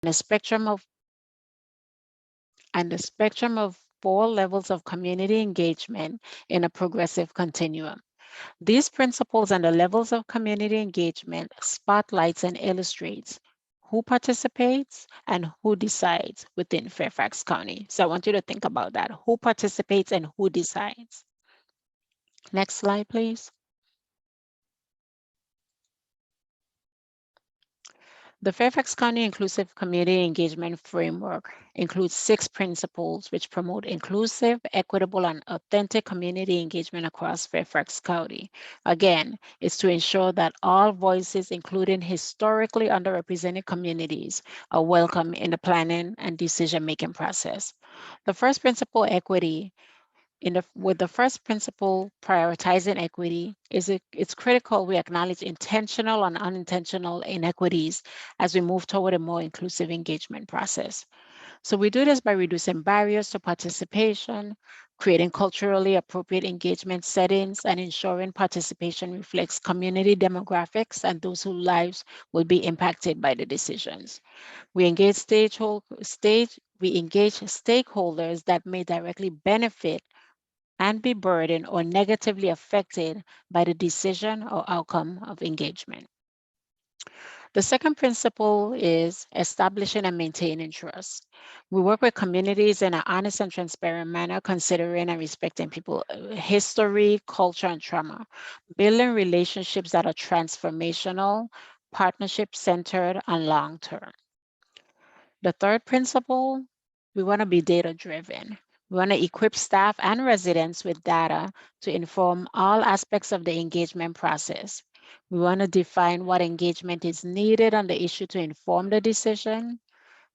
a spectrum of 4 levels of community engagement in a progressive continuum. These principles and the levels of community engagement spotlights and illustrates who participates and who decides within Fairfax County. So I want you to think about that. Who participates and who decides? Next slide, please. The Fairfax County Inclusive Community Engagement Framework includes 6 principles which promote inclusive, equitable, and authentic community engagement across Fairfax County. Again, it's to ensure that all voices, including historically underrepresented communities, are welcome in the planning and decision-making process. The first principle, equity, with the first principle, prioritizing equity, it's critical we acknowledge intentional and unintentional inequities as we move toward a more inclusive engagement process. So we do this by reducing barriers to participation, creating culturally appropriate engagement settings, and ensuring participation reflects community demographics and those whose lives will be impacted by the decisions. We engage stakeholders that may directly benefit and be burdened or negatively affected by the decision or outcome of engagement. The second principle is establishing and maintaining trust. We work with communities in an honest and transparent manner, considering and respecting people's history, culture, and trauma, building relationships that are transformational, partnership-centered, and long-term. The third principle, we want to be data-driven. We want to equip staff and residents with data to inform all aspects of the engagement process. We want to define what engagement is needed on the issue to inform the decision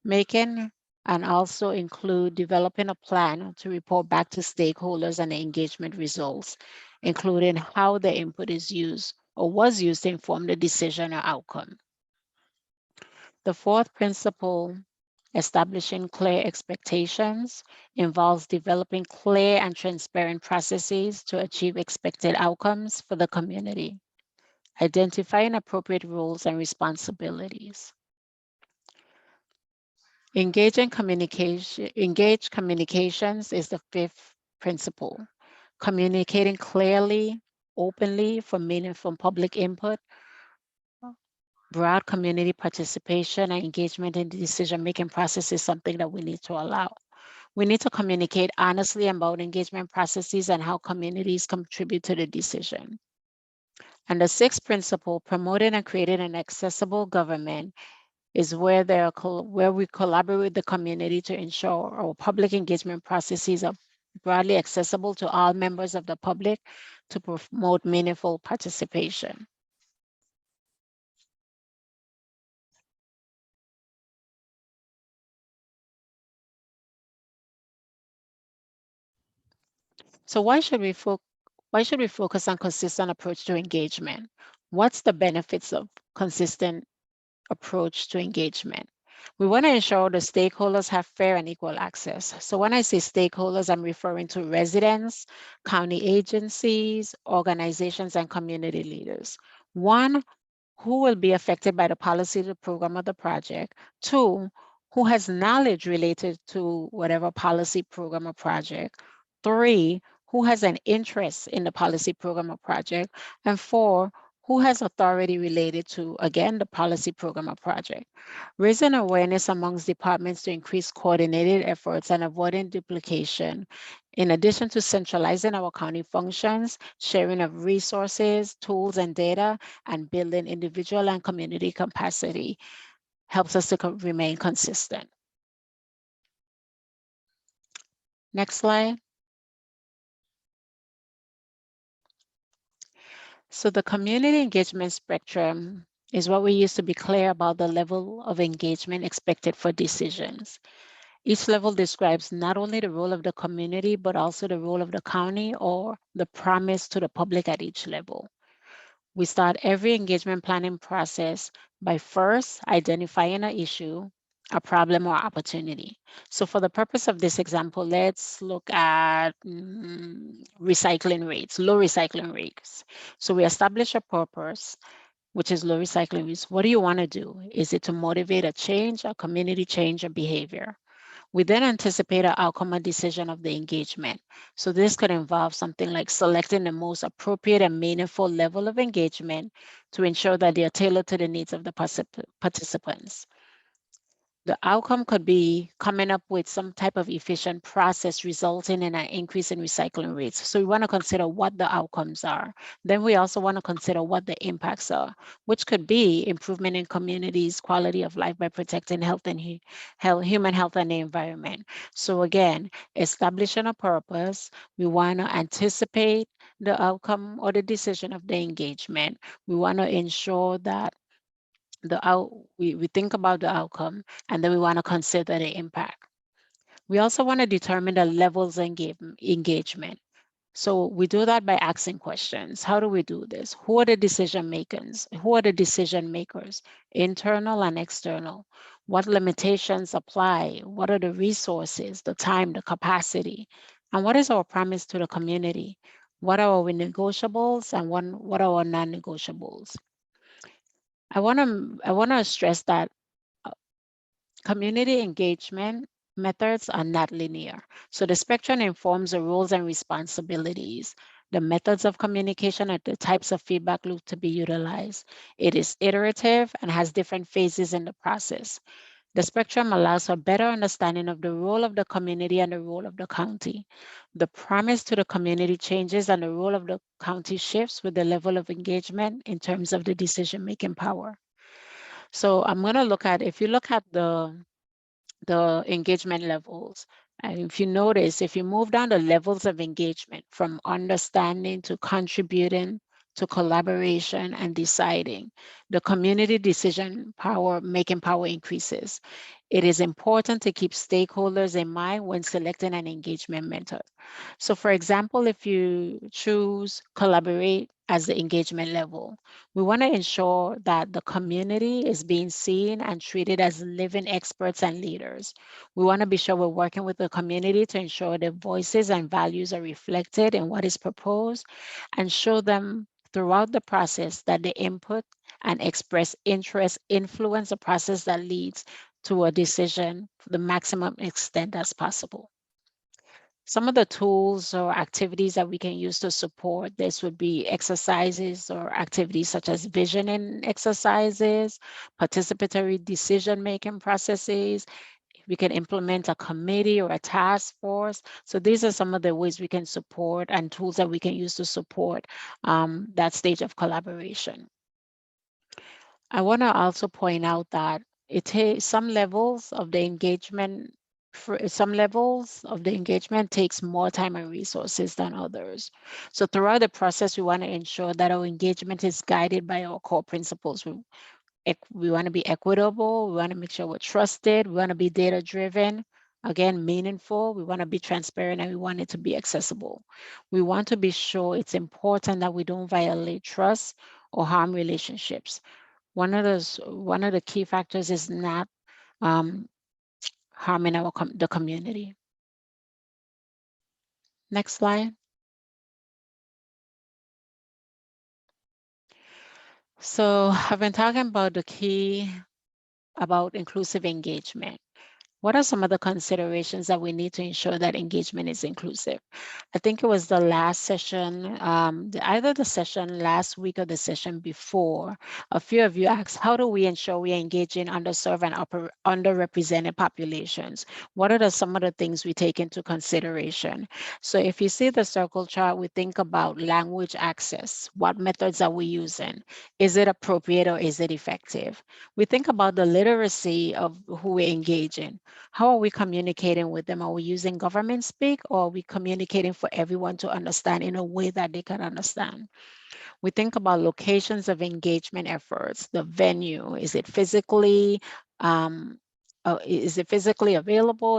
making, and also include developing a plan to report back to stakeholders on the engagement results, including how the input is used or was used to inform the decision or outcome. The fourth principle, establishing clear expectations, involves developing clear and transparent processes to achieve expected outcomes for the community, identifying appropriate roles and responsibilities. Engaged communications is the fifth principle. Communicating clearly, openly for meaningful public input, broad community participation and engagement in the decision-making process is something that we need to allow. We need to communicate honestly about engagement processes and how communities contribute to the decision. And the sixth principle, promoting and creating an accessible government, is where we collaborate with the community to ensure our public engagement processes are broadly accessible to all members of the public to promote meaningful participation. So why should we focus on consistent approach to engagement? What's the benefits of consistent approach to engagement? We want to ensure the stakeholders have fair and equal access. So when I say stakeholders, I'm referring to residents, county agencies, organizations, and community leaders. One, who will be affected by the policy, the program, or the project. Two, who has knowledge related to whatever policy, program, or project. Three, who has an interest in the policy, program, or project. And four, who has authority related to, again, the policy, program, or project. Raising awareness amongst departments to increase coordinated efforts and avoiding duplication. In addition to centralizing our county functions, sharing of resources, tools, and data, and building individual and community capacity helps us to remain consistent. Next slide. So the community engagement spectrum is what we use to be clear about the level of engagement expected for decisions. Each level describes not only the role of the community, but also the role of the county or the promise to the public at each level. We start every engagement planning process by first identifying an issue, a problem, or opportunity. So for the purpose of this example, let's look at recycling rates, low recycling rates. So we establish a purpose which is low recycling rates. What do you want to do? Is it to motivate a change, a community change, or behavior? We then anticipate an outcome or decision of the engagement. So this could involve something like selecting the most appropriate and meaningful level of engagement to ensure that they are tailored to the needs of the participants. The outcome could be coming up with some type of efficient process resulting in an increase in recycling rates. So we want to consider what the outcomes are. Then we also want to consider what the impacts are, which could be improvement in communities' quality of life by protecting health and human health and the environment. So again, establishing a purpose, we want to anticipate the outcome or the decision of the engagement. We want to ensure that we think about the outcome, and then we want to consider the impact. We also want to determine the levels of engagement. So we do that by asking questions. How do we do this? Who are the decision makers? Who are the decision makers, internal and external? What limitations apply? What are the resources, the time, the capacity? And what is our promise to the community? What are our negotiables and what are our non-negotiables? I want to stress that community engagement methods are not linear. So the spectrum informs the roles and responsibilities, the methods of communication, and the types of feedback loop to be utilized. It is iterative and has different phases in the process. The spectrum allows for better understanding of the role of the community and the role of the county. The promise to the community changes and the role of the county shifts with the level of engagement in terms of the decision-making power. So I'm going to look at, if you look at the engagement levels, and if you notice, if you move down the levels of engagement from understanding to contributing to collaboration and deciding, the community decision power, making power increases. It is important to keep stakeholders in mind when selecting an engagement method. So for example, if you choose collaborate as the engagement level, we want to ensure that the community is being seen and treated as living experts and leaders. We want to be sure we're working with the community to ensure their voices and values are reflected in what is proposed and show them throughout the process that the input and express interest influence the process that leads to a decision to the maximum extent as possible. Some of the tools or activities that we can use to support this would be exercises or activities such as visioning exercises, participatory decision-making processes. We can implement a committee or a task force. So these are some of the ways we can support and tools that we can use to support that stage of collaboration. I want to also point out that it takes some levels of the engagement. For some levels of the engagement takes more time and resources than others. So throughout the process, we want to ensure that our engagement is guided by our core principles. We want to be equitable. We want to make sure we're trusted. We want to be data driven. Again, meaningful. We want to be transparent and we want it to be accessible. We want to be sure it's important that we don't violate trust or harm relationships. One of the key factors is not harming the community. Next slide. So I've been talking about the key about inclusive engagement. What are some of the considerations that we need to ensure that engagement is inclusive? I think it was the last session, either the session last week or the session before, a few of you asked, how do we ensure we engage in underserved and underrepresented populations? What are some of the things we take into consideration? So if you see the circle chart, we think about language access. What methods are we using? Is it appropriate or is it effective? We think about the literacy of who we engage in. How are we communicating with them? Are we using government speak or are we communicating for everyone to understand in a way that they can understand? We think about locations of engagement efforts, the venue. Is it physically available?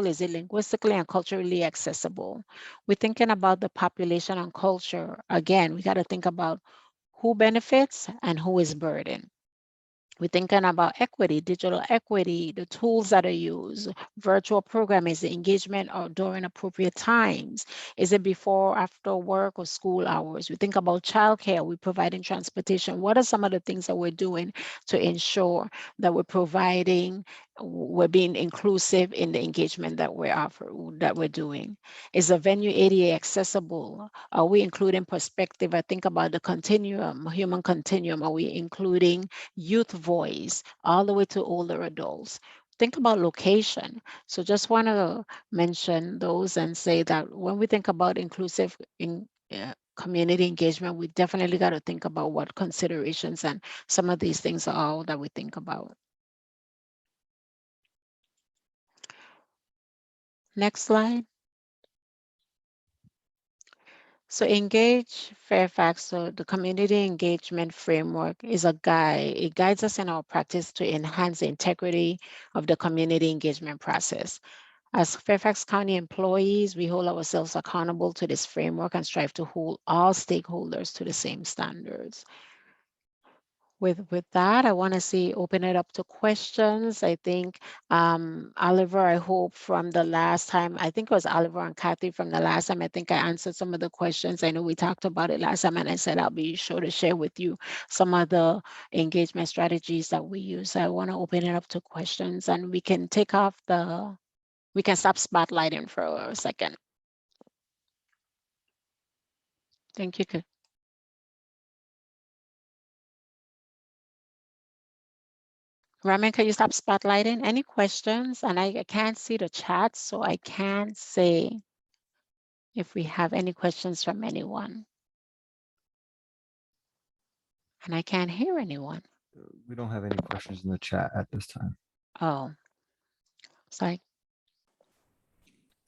Is it linguistically and culturally accessible? We're thinking about the population and culture. Again, we got to think about who benefits and who is burdened. We're thinking about equity, digital equity, the tools that are used, virtual program, is the engagement or during appropriate times? Is it before or after work or school hours? We think about childcare, we're providing transportation. What are some of the things that we're doing to ensure that we're being inclusive in the engagement that we're doing? Is the venue ADA accessible? Are we including perspective? I think about the continuum, human continuum. Are we including youth voice all the way to older adults? Think about location. So just want to mention those and say that when we think about inclusive community engagement, we definitely got to think about what considerations and some of these things are all that we think about. Next slide. So Engage Fairfax, so the community engagement framework is a guide. It guides us in our practice to enhance the integrity of the community engagement process. As Fairfax County employees, we hold ourselves accountable to this framework and strive to hold all stakeholders to the same standards. With that, I want to open it up to questions. I think Oliver, I hope from the last time, I think it was Oliver and Kathy from the last time, I think I answered some of the questions. I know we talked about it last time and I said I'll be sure to share with you some of the engagement strategies that we use. So I want to open it up to questions and we can we can stop spotlighting for a second. Thank you. Raman, can you stop spotlighting? Any questions? And I can't see the chat, so I can't say if we have any questions from anyone. And I can't hear anyone. We don't have any questions in the chat at this time. Oh, sorry.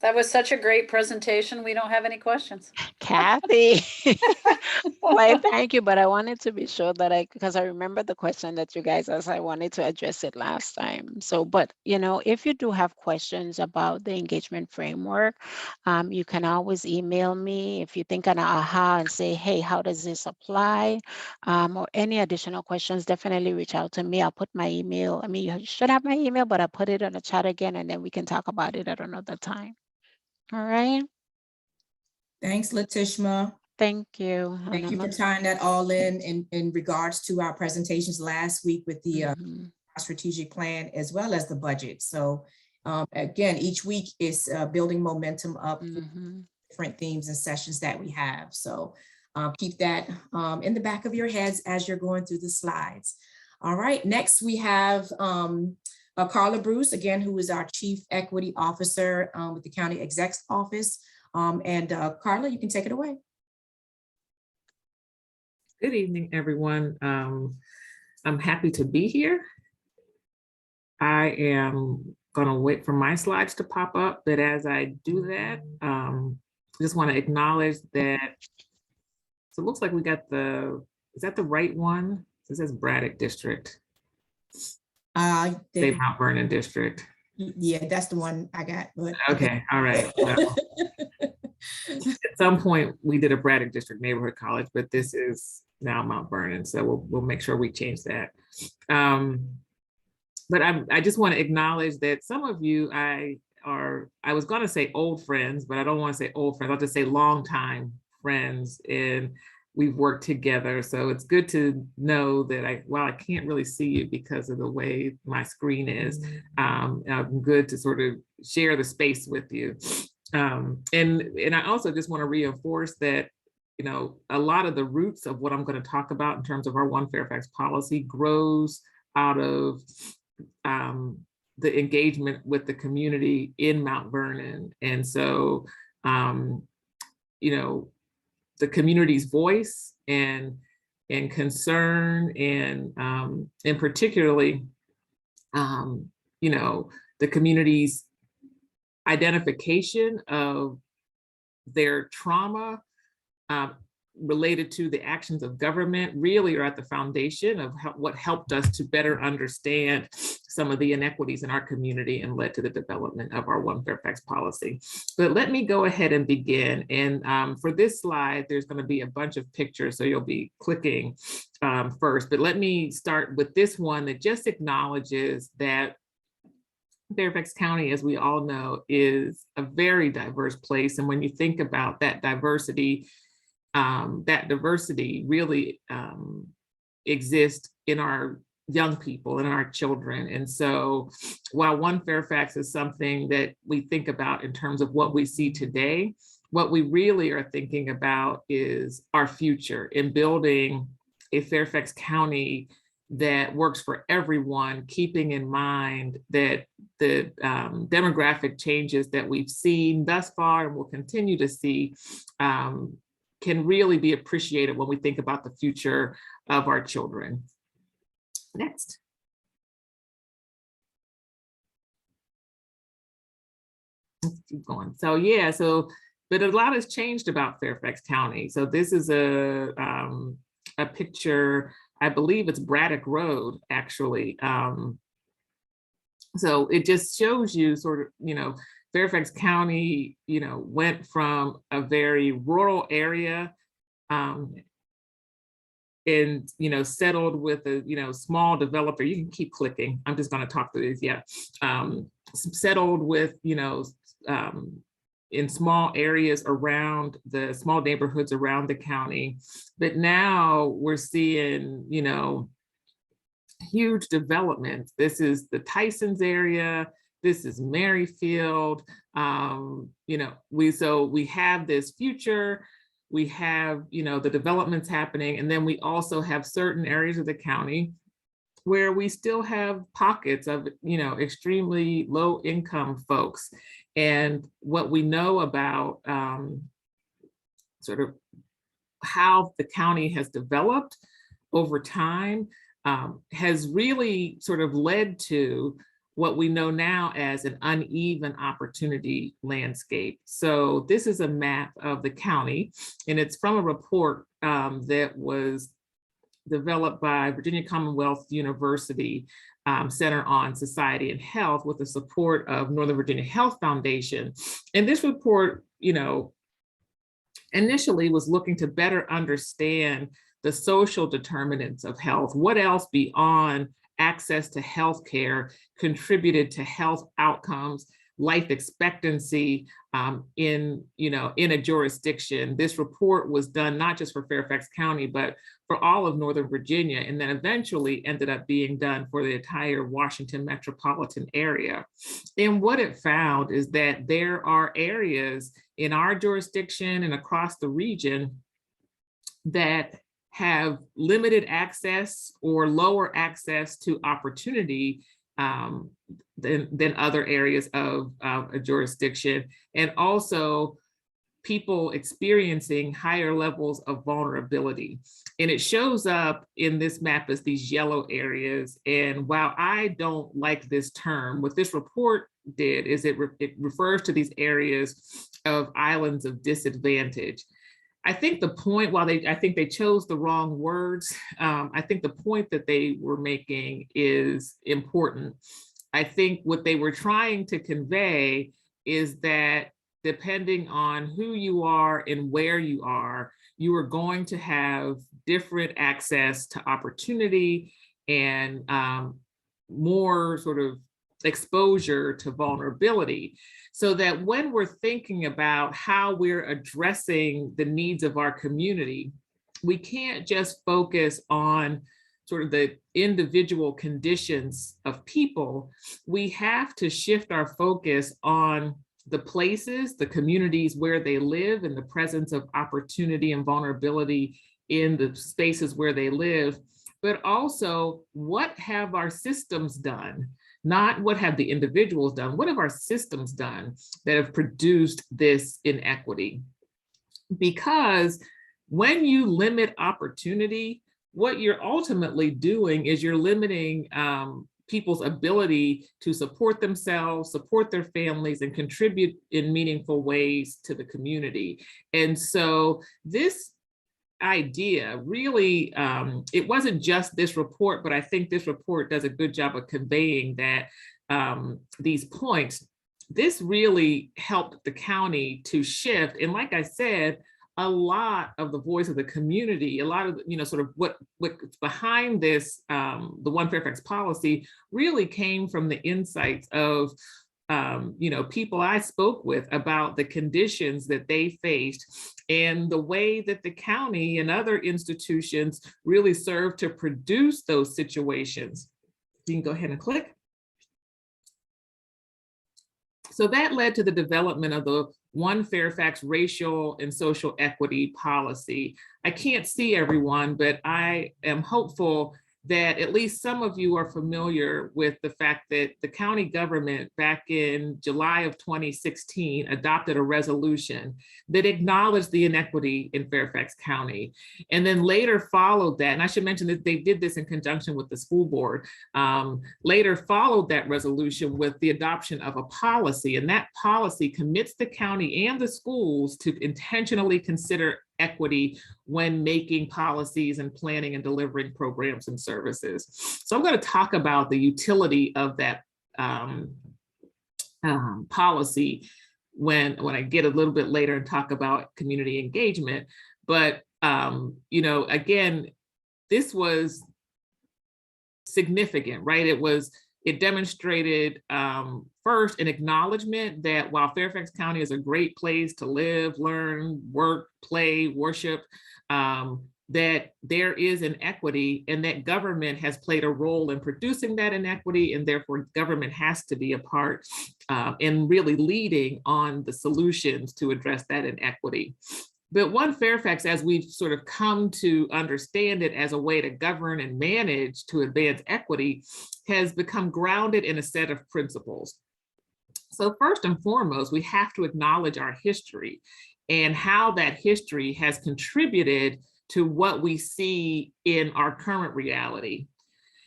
That was such a great presentation. We don't have any questions. Kathy. Well, thank you, but I wanted to be sure that because I remember the question that you guys asked, I wanted to address it last time. So, but if you do have questions about the engagement framework, you can always email me if you think an aha and say, hey, how does this apply? Or any additional questions, definitely reach out to me. I'll put my email. I mean, you should have my email, but I'll put it on the chat again, and then we can talk about it at another time. All right. Thanks, Latishma. Thank you. Thank you for tying that all in regards to our presentations last week with the strategic plan as well as the budget. So again, each week is building momentum up different themes and sessions that we have. So keep that in the back of your heads as you're going through the slides. All right, next we have Carla Bruce, again, who is our Chief Equity Officer with the County Exec's Office. Carla, you can take it away. Good evening, everyone. I'm happy to be here. I am going to wait for my slides to pop up, but as I do that, I just want to acknowledge that, so it looks like we got is that the right one? It says Braddock District. Say Mount Vernon District. Yeah, that's the one I got. But okay, all right. Well, at some point we did a Braddock District neighborhood college, but this is now Mount Vernon, so we'll make sure we change that. But I just want to acknowledge that some of you I was going to say old friends, but I don't want to say old friends. I'll just say longtime friends, and we've worked together. So it's good to know that while I can't really see you because of the way my screen is, I'm good to sort of share the space with you. And I also just want to reinforce that, a lot of the roots of what I'm going to talk about in terms of our One Fairfax policy grows out of the engagement with the community in Mount Vernon. And so, the community's voice and concern and particularly, the community's identification of their trauma related to the actions of government really are at the foundation of what helped us to better understand some of the inequities in our community and led to the development of our One Fairfax policy. But let me go ahead and begin. And for this slide, there's going to be a bunch of pictures, so you'll be clicking first. But let me start with this one that just acknowledges that Fairfax County, as we all know, is a very diverse place. And when you think about that diversity really exists in our young people and our children. And so while One Fairfax is something that we think about in terms of what we see today, what we really are thinking about is our future in building a Fairfax County that works for everyone, keeping in mind that the demographic changes that we've seen thus far and will continue to see can really be appreciated when we think about the future of our children. Next. Let's keep going. So yeah, but a lot has changed about Fairfax County. So this is a picture, I believe it's Braddock Road, actually. So it just shows you sort of, Fairfax County, went from a very rural area and, settled with a, small developer. You can keep clicking. I'm just going to talk through this. Yeah. Settled with, in small areas around the small neighborhoods around the county. But now we're seeing, huge developments. This is the Tysons area. This is Merrifield. We have this future. We have, the developments happening. And then we also have certain areas of the county where we still have pockets of, extremely low income folks. And what we know about sort of how the county has developed over time has really sort of led to what we know now as an uneven opportunity landscape. So this is a map of the county, and it's from a report that was developed by Virginia Commonwealth University Center on Society and Health with the support of Northern Virginia Health Foundation. And this report, initially was looking to better understand the social determinants of health. What else beyond access to healthcare contributed to health outcomes, life expectancy in a jurisdiction? This report was done not just for Fairfax County, but for all of Northern Virginia, and then eventually ended up being done for the entire Washington metropolitan area. And what it found is that there are areas in our jurisdiction and across the region that have limited access or lower access to opportunity than other areas of a jurisdiction, and also people experiencing higher levels of vulnerability. And it shows up in this map as these yellow areas. And while I don't like this term, what this report did is it refers to these areas of islands of disadvantage. I think the point, I think they chose the wrong words, I think the point that they were making is important. I think what they were trying to convey is that depending on who you are and where you are going to have different access to opportunity and more sort of exposure to vulnerability. So that when we're thinking about how we're addressing the needs of our community, we can't just focus on sort of the individual conditions of people. We have to shift our focus on the places, the communities where they live, and the presence of opportunity and vulnerability in the spaces where they live, but also what have our systems done? Not what have the individuals done, what have our systems done that have produced this inequity? Because when you limit opportunity, what you're ultimately doing is you're limiting people's ability to support themselves, support their families, and contribute in meaningful ways to the community. And so this idea really, it wasn't just this report, but I think this report does a good job of conveying that these points. This really helped the county to shift. And like I said, a lot of the voice of the community, a lot of, sort of what's behind this, the One Fairfax policy really came from the insights of, people I spoke with about the conditions that they faced and the way that the county and other institutions really serve to produce those situations. You can go ahead and click. So that led to the development of the One Fairfax racial and social equity policy. I can't see everyone, but I am hopeful that at least some of you are familiar with the fact that the county government back in July of 2016 adopted a resolution that acknowledged the inequity in Fairfax County, and then later followed that, and I should mention that they did this in conjunction with the school board, later followed that resolution with the adoption of a policy, and that policy commits the county and the schools to intentionally consider equity when making policies and planning and delivering programs and services. So I'm going to talk about the utility of that policy when I get a little bit later and talk about community engagement. But again, this was significant, right? It demonstrated first an acknowledgement that while Fairfax County is a great place to live, learn, work, play, worship, that there is inequity and that government has played a role in producing that inequity, and therefore government has to be a part in really leading on the solutions to address that inequity. But One Fairfax, as we've sort of come to understand it as a way to govern and manage to advance equity, has become grounded in a set of principles. So first and foremost, we have to acknowledge our history and how that history has contributed to what we see in our current reality.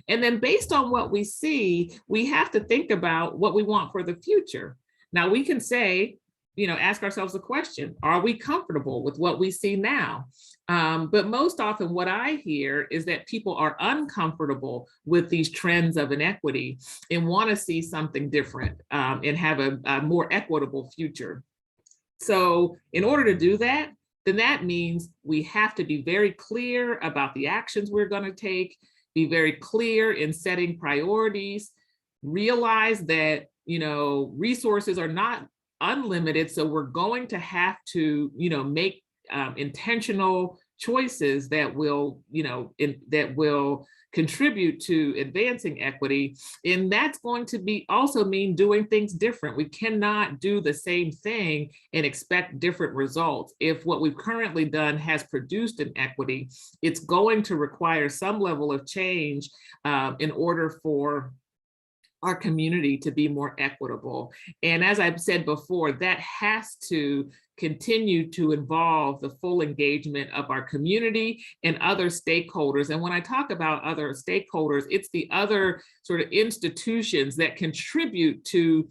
And then based on what we see, we have to think about what we want for the future. Now we can say, ask ourselves the question, are we comfortable with what we see now? But most often what I hear is that people are uncomfortable with these trends of inequity and want to see something different and have a more equitable future. So in order to do that, then that means we have to be very clear about the actions we're going to take, be very clear in setting priorities, realize that, resources are not unlimited. So we're going to have to, make intentional choices that will, that will contribute to advancing equity. And that's going to also mean doing things different. We cannot do the same thing and expect different results. If what we've currently done has produced an equity, it's going to require some level of change in order for our community to be more equitable. And as I've said before, that has to continue to involve the full engagement of our community and other stakeholders. And when I talk about other stakeholders, it's the other sort of institutions that contribute to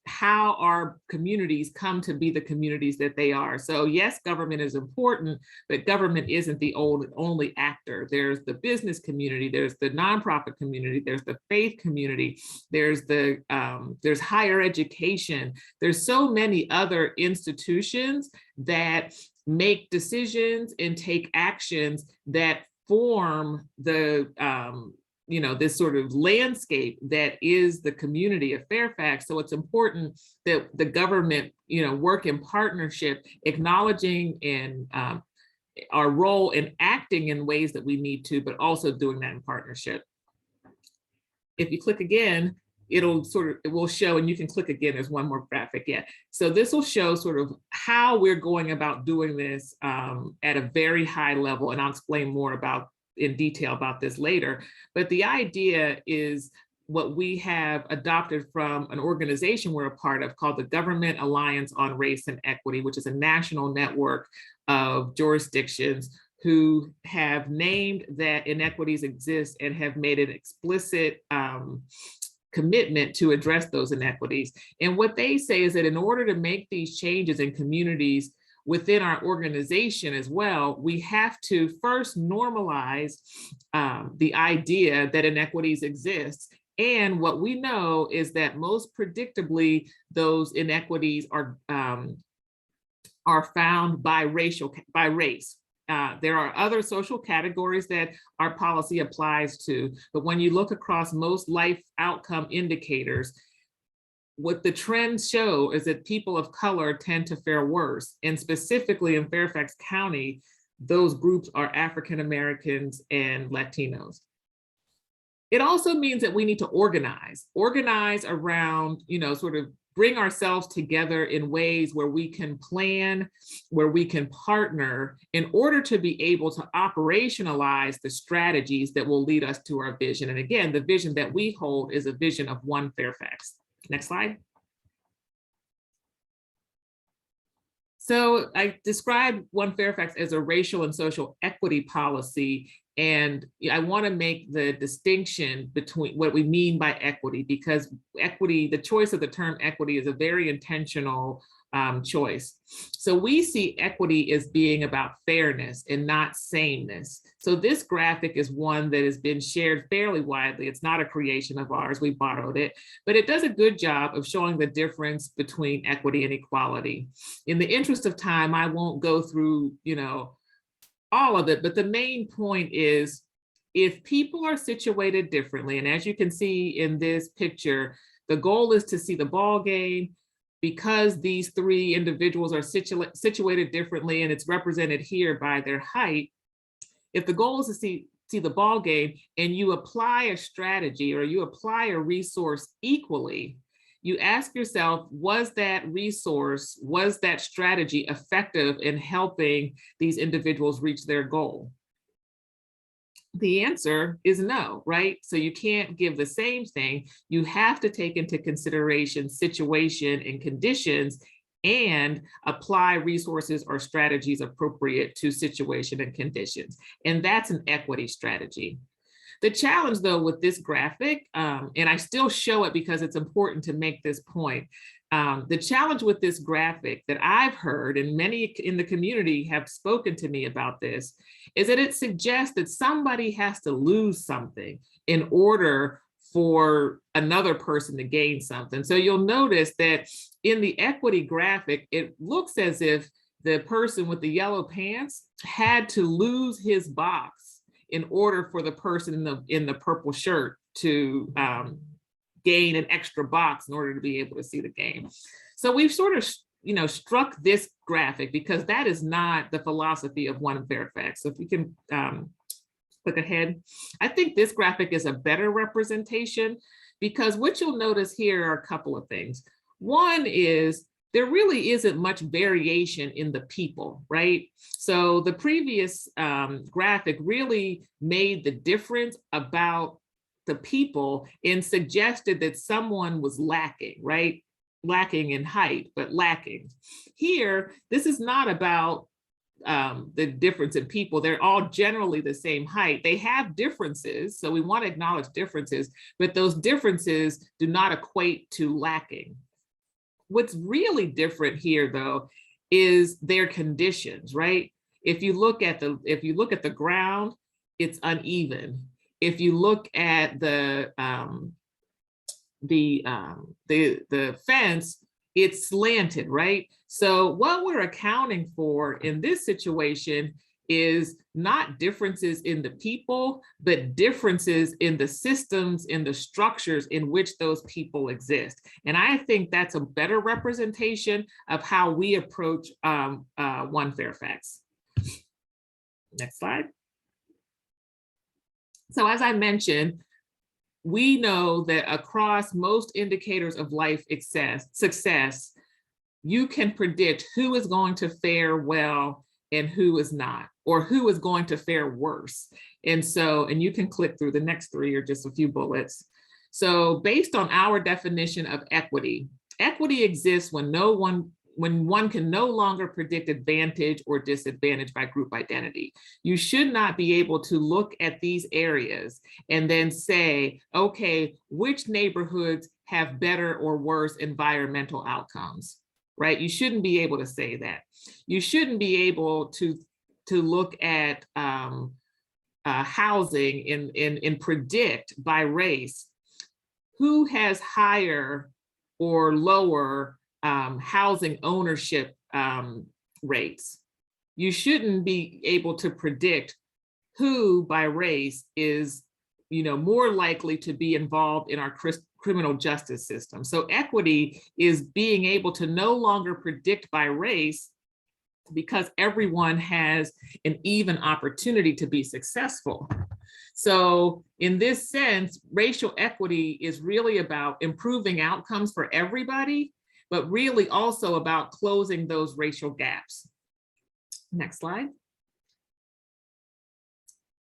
how our communities come to be the communities that they are. So yes, government is important, but government isn't the only actor. There's the business community, there's the nonprofit community, there's the faith community, there's higher education. There's so many other institutions that make decisions and take actions that form the this sort of landscape that is the community of Fairfax. So it's important that the government, work in partnership, acknowledging and our role in acting in ways that we need to, but also doing that in partnership. If you click again, it will show, and you can click again, there's one more graphic, yeah. So this will show sort of how we're going about doing this at a very high level, and I'll explain more in detail about this later. But the idea is what we have adopted from an organization we're a part of called the Government Alliance on Race and Equity, which is a national network of jurisdictions who have named that inequities exist and have made an explicit commitment to address those inequities. And what they say is that in order to make these changes in communities, within our organization as well, we have to first normalize the idea that inequities exist. And what we know is that most predictably, those inequities are found by race. There are other social categories that our policy applies to, but when you look across most life outcome indicators, what the trends show is that people of color tend to fare worse. And specifically in Fairfax County, those groups are African Americans and Latinos. It also means that we need to organize around, sort of bring ourselves together in ways where we can plan, where we can partner in order to be able to operationalize the strategies that will lead us to our vision. And again, the vision that we hold is a vision of One Fairfax. Next slide. So I described One Fairfax as a racial and social equity policy. And I want to make the distinction between what we mean by equity, because equity, the choice of the term equity, is a very intentional choice. So we see equity as being about fairness and not sameness. So this graphic is one that has been shared fairly widely. It's not a creation of ours, we borrowed it, but it does a good job of showing the difference between equity and equality. In the interest of time, I won't go through, all of it, but the main point is, if people are situated differently, and as you can see in this picture, the goal is to see the ball game. Because these three individuals are situated differently, and it's represented here by their height, if the goal is to see the ball game and you apply a strategy or you apply a resource equally, you ask yourself, was that resource, was that strategy effective in helping these individuals reach their goal? The answer is no, right? So you can't give the same thing. You have to take into consideration situation and conditions and apply resources or strategies appropriate to situation and conditions. And that's an equity strategy. The challenge, though, with this graphic, and I still show it because it's important to make this point, the challenge with this graphic that I've heard, and many in the community have spoken to me about this, is that it suggests that somebody has to lose something in order for another person to gain something. So you'll notice that in the equity graphic, it looks as if the person with the yellow pants had to lose his box in order for the person in the purple shirt to gain an extra box in order to be able to see the game. So we've sort of, struck this graphic because that is not the philosophy of One Fairfax. So if we can click ahead. I think this graphic is a better representation because what you'll notice here are a couple of things. One is there really isn't much variation in the people, right? So the previous graphic really made the difference about the people and suggested that someone was lacking, right? Lacking in height, but lacking. Here, this is not about the difference in people. They're all generally the same height. They have differences, so we want to acknowledge differences, but those differences do not equate to lacking. What's really different here, though, is their conditions, right? If you look at the ground, it's uneven. If you look at the fence, it's slanted, right? So what we're accounting for in this situation is not differences in the people, but differences in the systems, in the structures in which those people exist. And I think that's a better representation of how we approach One Fairfax. Next slide. So as I mentioned, we know that across most indicators of life success, you can predict who is going to fare well and who is not, or who is going to fare worse. And you can click through the next three or just a few bullets. So based on our definition of equity, equity exists when one can no longer predict advantage or disadvantage by group identity. You should not be able to look at these areas and then say, okay, which neighborhoods have better or worse environmental outcomes? right? You shouldn't be able to say that. You shouldn't be able to look at housing and predict by race who has higher or lower housing ownership rates. You shouldn't be able to predict who by race is, more likely to be involved in our criminal justice system. So equity is being able to no longer predict by race, because everyone has an even opportunity to be successful. So in this sense, racial equity is really about improving outcomes for everybody, but really also about closing those racial gaps. Next slide.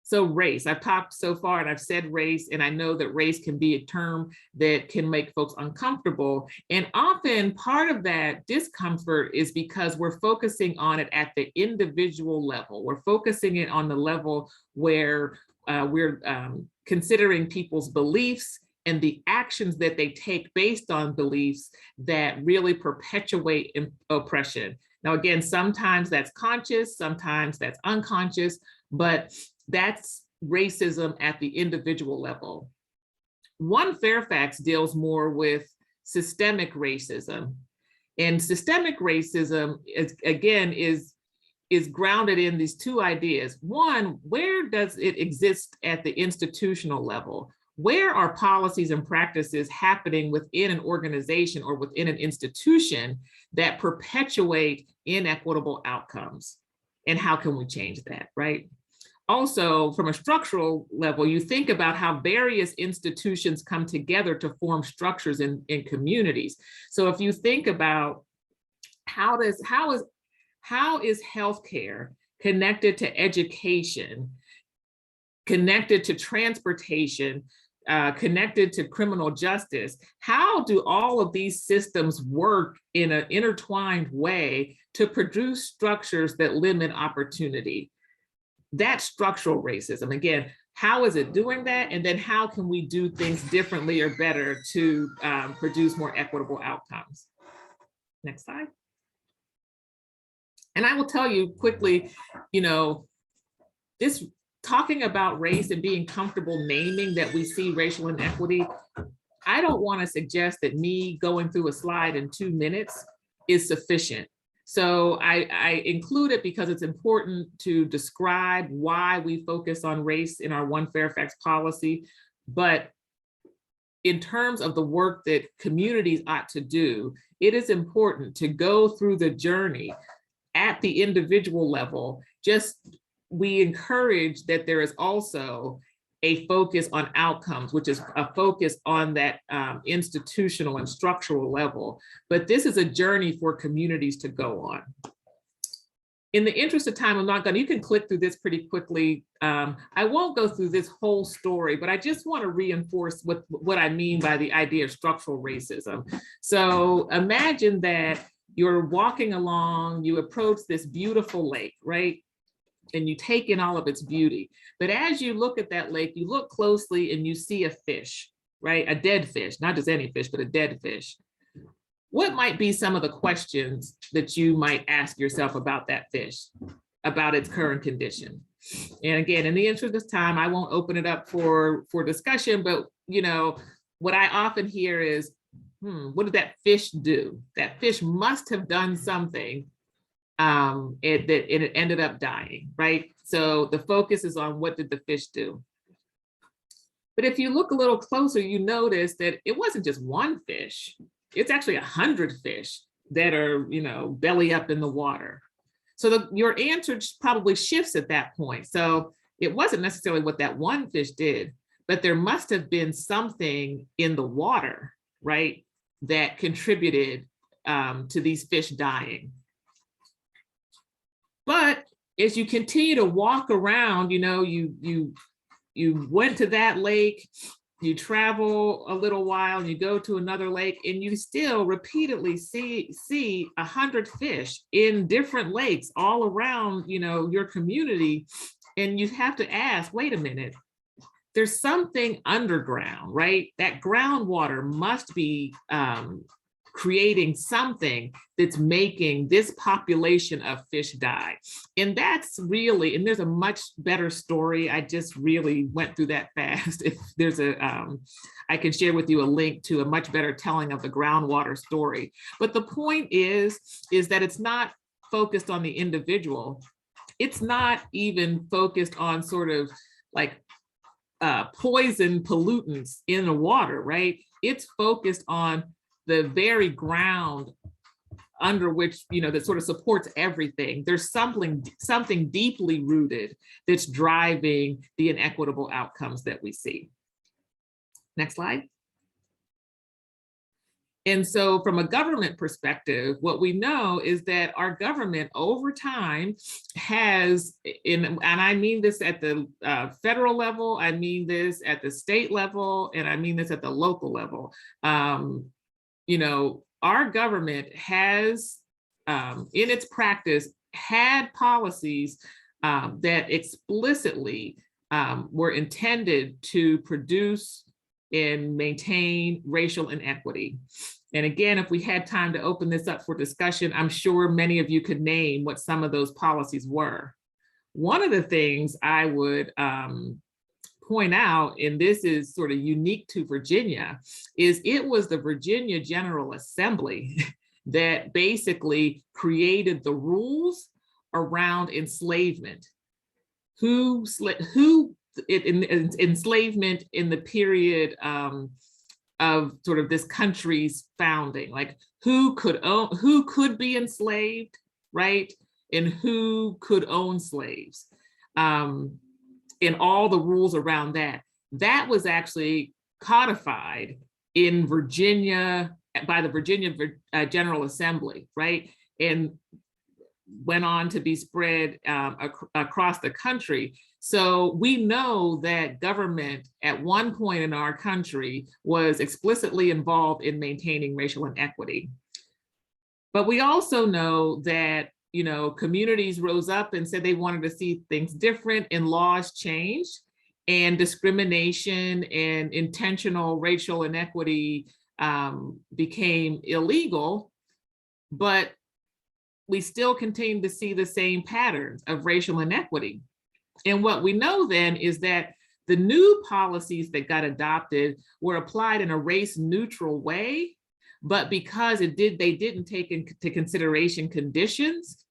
So race, I've talked so far and I've said race, and I know that race can be a term that can make folks uncomfortable. And often part of that discomfort is because we're focusing on it at the individual level. We're focusing it on the level where we're considering people's beliefs and the actions that they take based on beliefs that really perpetuate oppression. Now, again, sometimes that's conscious, sometimes that's unconscious, but that's racism at the individual level. One Fairfax deals more with systemic racism. And systemic racism is grounded in these two ideas. One, where does it exist at the institutional level? Where are policies and practices happening within an organization or within an institution that perpetuate inequitable outcomes? And how can we change that, right? Also, from a structural level, you think about how various institutions come together to form structures in communities. So if you think about how is healthcare connected to education, connected to transportation, connected to criminal justice, how do all of these systems work in an intertwined way to produce structures that limit opportunity? That's structural racism. Again, how is it doing that? And then how can we do things differently or better to produce more equitable outcomes? Next slide. And I will tell you quickly, this talking about race and being comfortable naming that we see racial inequity, I don't want to suggest that me going through a slide in 2 minutes is sufficient. So I include it because it's important to describe why we focus on race in our One Fairfax policy. But in terms of the work that communities ought to do, it is important to go through the journey at the individual level. We encourage that there is also a focus on outcomes, which is a focus on that institutional and structural level. But this is a journey for communities to go on. In the interest of time, you can click through this pretty quickly. I won't go through this whole story, but I just want to reinforce what I mean by the idea of structural racism. So imagine that you're walking along, you approach this beautiful lake, right? And you take in all of its beauty. But as you look at that lake, you look closely and you see a fish, right? A dead fish, not just any fish, but a dead fish. What might be some of the questions that you might ask yourself about that fish, about its current condition? And again, in the interest of time, I won't open it up for discussion, but what I often hear is, what did that fish do? That fish must have done something it ended up dying, right? So the focus is on what did the fish do? But if you look a little closer, you notice that it wasn't just one fish. It's actually 100 fish that are, belly up in the water. So your answer probably shifts at that point. So it wasn't necessarily what that one fish did, but there must have been something in the water, right, that contributed to these fish dying. But as you continue to walk around, you went to that lake, you travel a little while, and you go to another lake, and you still repeatedly see 100 fish in different lakes all around, your community. And you have to ask, wait a minute, there's something underground, right? That groundwater must be creating something that's making this population of fish die. And that's really, and there's a much better story. I just really went through that fast. If there's I can share with you a link to a much better telling of the groundwater story. But the point is that it's not focused on the individual. It's not even focused on sort of like poison pollutants in the water, right? It's focused on the very ground under which, that sort of supports everything. There's something deeply rooted that's driving the inequitable outcomes that we see. Next slide. And so from a government perspective, what we know is that our government over time has, and I mean this at the federal level, I mean this at the state level, and I mean this at the local level. Our government has, in its practice, had policies that explicitly were intended to produce and maintain racial inequity. And again, if we had time to open this up for discussion, I'm sure many of you could name what some of those policies were. One of the things I would point out, and this is sort of unique to Virginia, is it was the Virginia General Assembly that basically created the rules around enslavement. Enslavement in the period of sort of this country's founding, like who could be enslaved, right? And who could own slaves, and all the rules around that. That was actually codified in Virginia by the Virginia General Assembly, right? And went on to be spread across the country. So we know that government at one point in our country was explicitly involved in maintaining racial inequity. But we also know that, communities rose up and said they wanted to see things different, and laws changed, and discrimination and intentional racial inequity became illegal, but we still continue to see the same patterns of racial inequity. And what we know then is that the new policies that got adopted were applied in a race-neutral way, but because they didn't take into consideration conditions,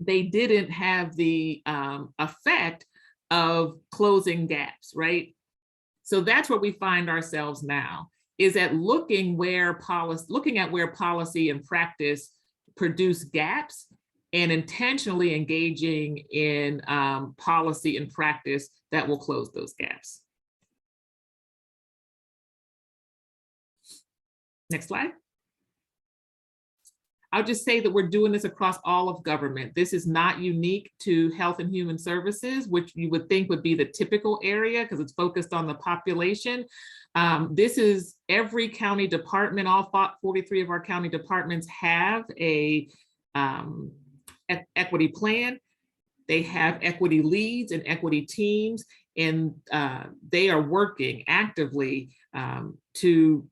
they didn't have the effect of closing gaps, right? So that's where we find ourselves now, is at looking at where policy and practice produce gaps, and intentionally engaging in policy and practice that will close those gaps. Next slide. I'll just say that we're doing this across all of government. This is not unique to Health and Human Services, which you would think would be the typical area because it's focused on the population. This is every county department. All 43 of our county departments have a equity plan. They have equity leads and equity teams, and they are working actively to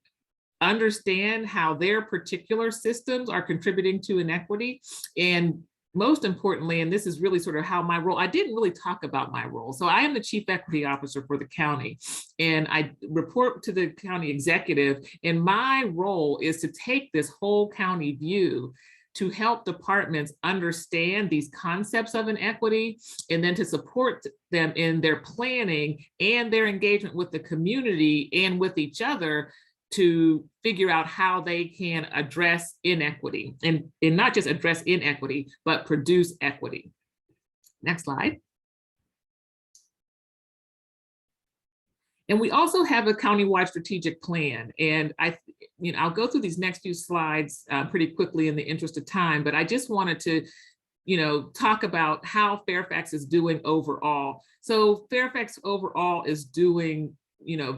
understand how their particular systems are contributing to inequity. And most importantly, and this is really sort of how my role, I didn't really talk about my role. So I am the Chief Equity Officer for the county, and I report to the county executive, and my role is to take this whole county view to help departments understand these concepts of inequity, and then to support them in their planning and their engagement with the community and with each other to figure out how they can address inequity, and not just address inequity, but produce equity. Next slide. And we also have a countywide strategic plan. And I'll go through these next few slides pretty quickly in the interest of time, but I just wanted to talk about how Fairfax is doing overall. So Fairfax overall is doing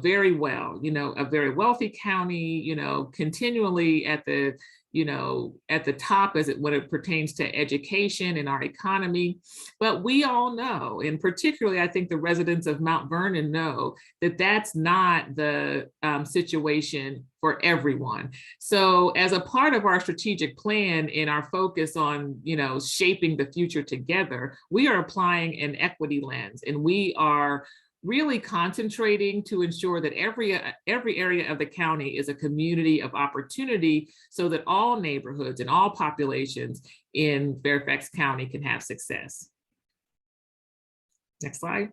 very well, a very wealthy county, continually at the you know, at the top as when it pertains to education and our economy. But we all know, and particularly I think the residents of Mount Vernon know, that that's not the situation for everyone. So as a part of our strategic plan and our focus on, you know, shaping the future together, we are applying an equity lens, and we are really concentrating to ensure that every area of the county is a community of opportunity so that all neighborhoods and all populations in Fairfax County can have success. Next slide.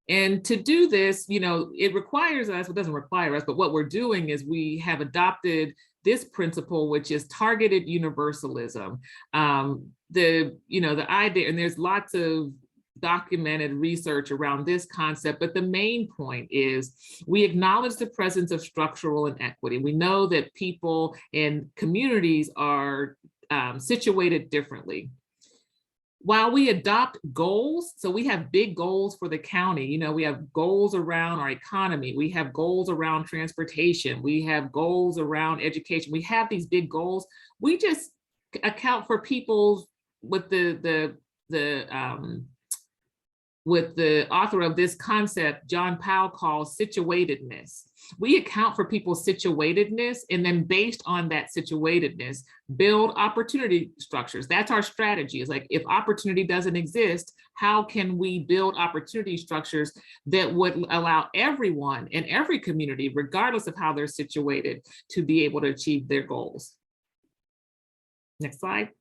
And to do this, you know, it requires us, it doesn't require us, but what we're doing is we have adopted this principle, which is targeted universalism. The idea, and there's lots of documented research around this concept, but the main point is we acknowledge the presence of structural inequity. We know that people and communities are situated differently. While we adopt goals, so we have big goals for the county, you know, we have goals around our economy, we have goals around transportation, we have goals around education, we have these big goals. We just account for people with the author of this concept, John Powell, calls situatedness. We account for people's situatedness, and then based on that situatedness, build opportunity structures. That's our strategy. It's like, if opportunity doesn't exist, how can we build opportunity structures that would allow everyone in every community, regardless of how they're situated, to be able to achieve their goals? Next slide.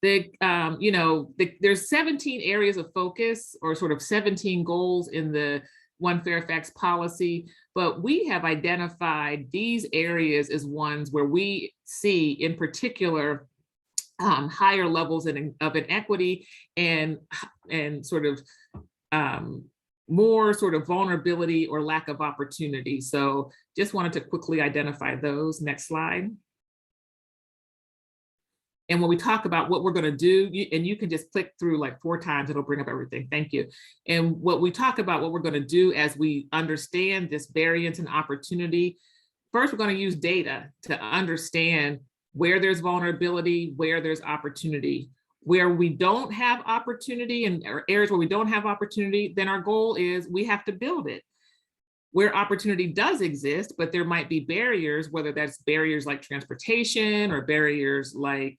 There's 17 areas of focus, or sort of 17 goals in the One Fairfax policy, but we have identified these areas as ones where we see in particular higher levels of inequity and sort of more sort of vulnerability or lack of opportunity. So just wanted to quickly identify those. Next slide. And when we talk about what we're going to do, and you can just click through like 4 times, it'll bring up everything. Thank you. And what we talk about, what we're going to do as we understand this variance and opportunity, first, we're going to use data to understand where there's vulnerability, where there's opportunity. Where we don't have opportunity, and areas where we don't have opportunity, then our goal is we have to build it. Where opportunity does exist, but there might be barriers, whether that's barriers like transportation or barriers like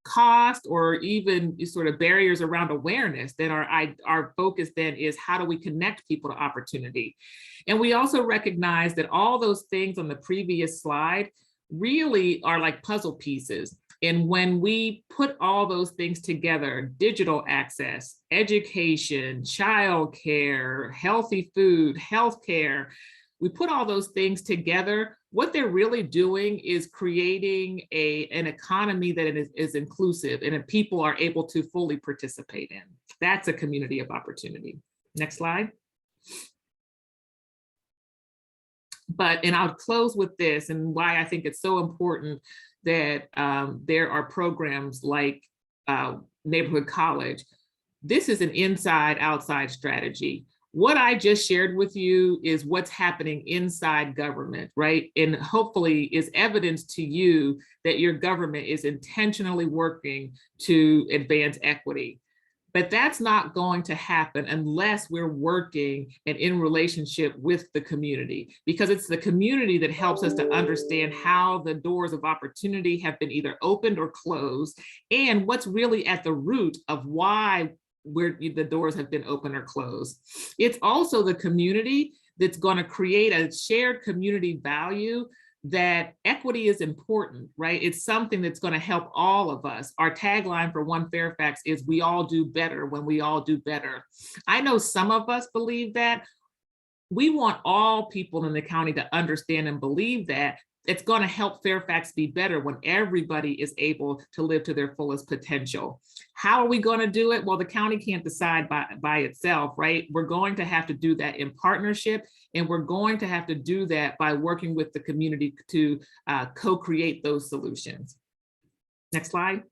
cost, or even sort of barriers around awareness, then our focus then is how do we connect people to opportunity? And we also recognize that all those things on the previous slide really are like puzzle pieces. And when we put all those things together, digital access, education, childcare, healthy food, healthcare, we put all those things together, what they're really doing is creating an economy that is inclusive and that people are able to fully participate in. That's a community of opportunity. Next slide. And I'll close with this, and why I think it's so important that there are programs like Neighborhood College. This is an inside-outside strategy. What I just shared with you is what's happening inside government, right? And hopefully is evidence to you that your government is intentionally working to advance equity. But that's not going to happen unless we're working and in relationship with the community, because it's the community that helps us to understand how the doors of opportunity have been either opened or closed, and what's really at the root of why the doors have been open or closed. It's also the community that's going to create a shared community value that equity is important, right? It's something that's going to help all of us. Our tagline for One Fairfax is we all do better when we all do better. I know some of us believe that. We want all people in the county to understand and believe that. It's going to help Fairfax be better when everybody is able to live to their fullest potential. How are we going to do it? Well, the county can't decide by itself, right? We're going to have to do that in partnership, and we're going to have to do that by working with the community to co-create those solutions. Next slide.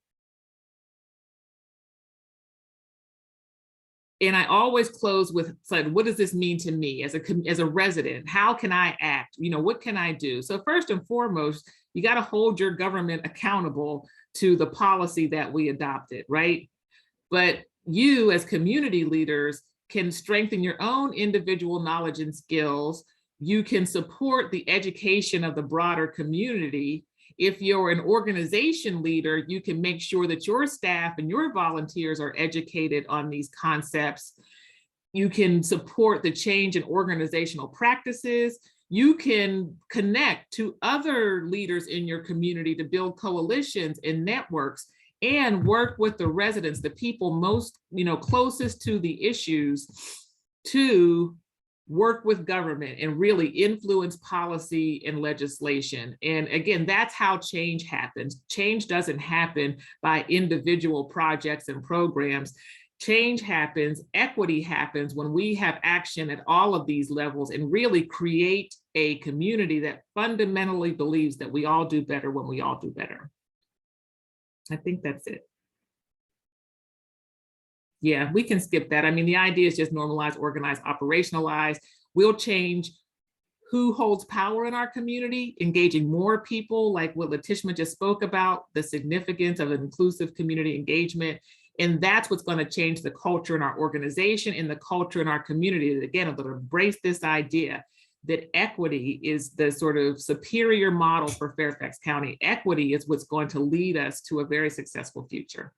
And I always close with, like, what does this mean to me as a resident? How can I act? You know, what can I do? So first and foremost, you got to hold your government accountable to the policy that we adopted, right? But you as community leaders can strengthen your own individual knowledge and skills. You can support the education of the broader community. If you're an organization leader, you can make sure that your staff and your volunteers are educated on these concepts. You can support the change in organizational practices. You can connect to other leaders in your community to build coalitions and networks, and work with the residents, the people most, closest to the issues, to work with government and really influence policy and legislation. And again, that's how change happens. Change doesn't happen by individual projects and programs. Change happens, equity happens when we have action at all of these levels and really create a community that fundamentally believes that we all do better when we all do better. I think that's it. Yeah, we can skip that. I mean, the idea is just normalize, organize, operationalize. We'll change who holds power in our community, engaging more people, like what Letishma just spoke about, the significance of inclusive community engagement. And that's what's going to change the culture in our organization and the culture in our community. That, again, I'm going to embrace this idea that equity is the sort of superior model for Fairfax County. Equity is what's going to lead us to a very successful future.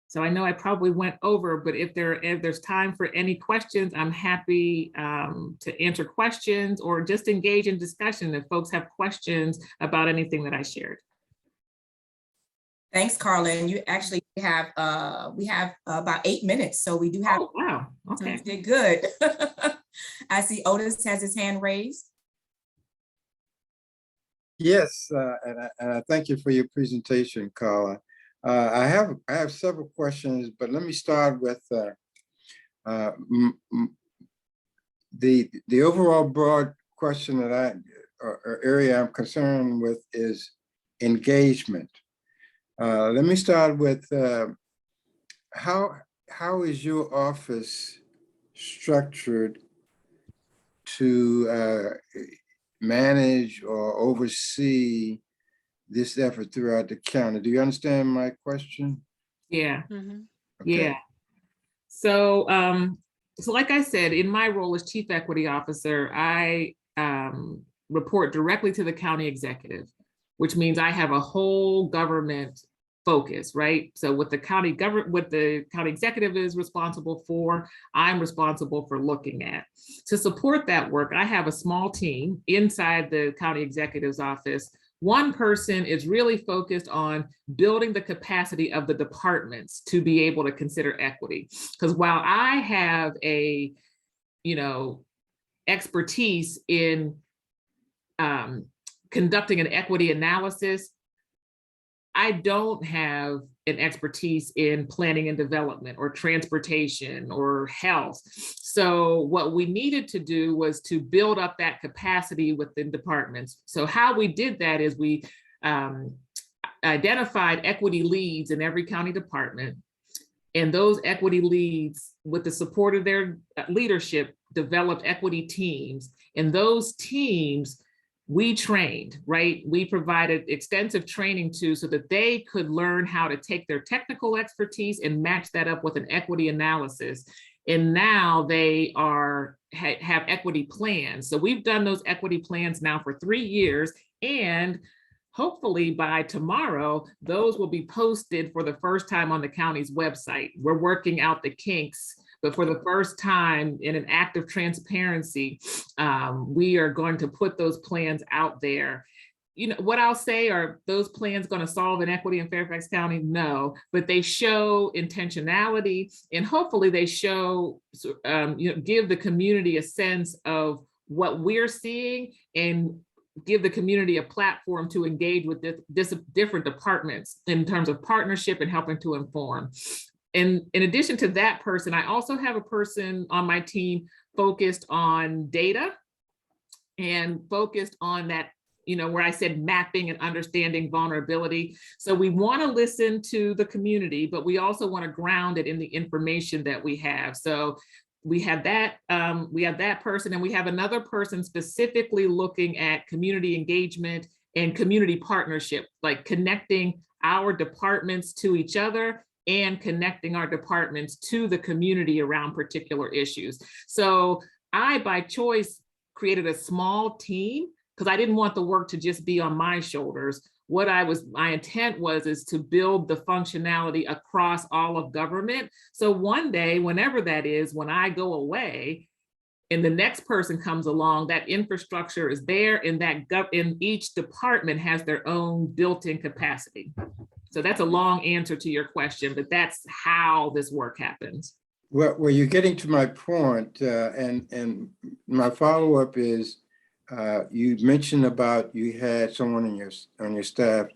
So I know I probably went over, but if there's time for any questions, I'm happy to answer questions or just engage in discussion if folks have questions about anything that I shared. Thanks, Carla. And you actually have, we have about 8 minutes. So we do have. Oh, wow. Okay. You did good. I see Otis has his hand raised. Yes, and I thank you for your presentation, Carla. I have several questions, but let me start with the overall broad question that or area I'm concerned with is engagement. Let me start with how is your office structured to manage or oversee this effort throughout the county? Do you understand my question? Yeah. Mm-hmm. Okay. Yeah. So, so like I said, in my role as Chief Equity Officer, I report directly to the county executive, which means I have a whole government focus, right? So what the county executive is responsible for, I'm responsible for looking at. To support that work, I have a small team inside the county executive's office. One person is really focused on building the capacity of the departments to be able to consider equity. Because while I have a, expertise in conducting an equity analysis, I don't have an expertise in planning and development or transportation or health. So what we needed to do was to build up that capacity within departments. So how we did that is we identified equity leads in every county department. And those equity leads, with the support of their leadership, developed equity teams. And those teams we trained, right? We provided extensive training to so that they could learn how to take their technical expertise and match that up with an equity analysis. And now they have equity plans. So we've done those equity plans now for 3 years, and hopefully by tomorrow, those will be posted for the first time on the county's website. We're working out the kinks, but for the first time in an act of transparency, we are going to put those plans out there. What I'll say, are those plans going to solve inequity in Fairfax County? No, but they show intentionality, and hopefully they show, give the community a sense of what we're seeing and give the community a platform to engage with different departments in terms of partnership and helping to inform. And in addition to that person, I also have a person on my team focused on data and focused on that, where I said mapping and understanding vulnerability. So we want to listen to the community, but we also want to ground it in the information that we have. So we have that person, and we have another person specifically looking at community engagement and community partnership, like connecting our departments to each other and connecting our departments to the community around particular issues. So I, by choice, created a small team because I didn't want the work to just be on my shoulders. My intent is to build the functionality across all of government. So one day, whenever that is, when I go away and the next person comes along, that infrastructure is there, and in each department has their own built-in capacity. So that's a long answer to your question, but that's how this work happens. Well, you're getting to my point, and my follow-up is, you mentioned about you had someone on your staff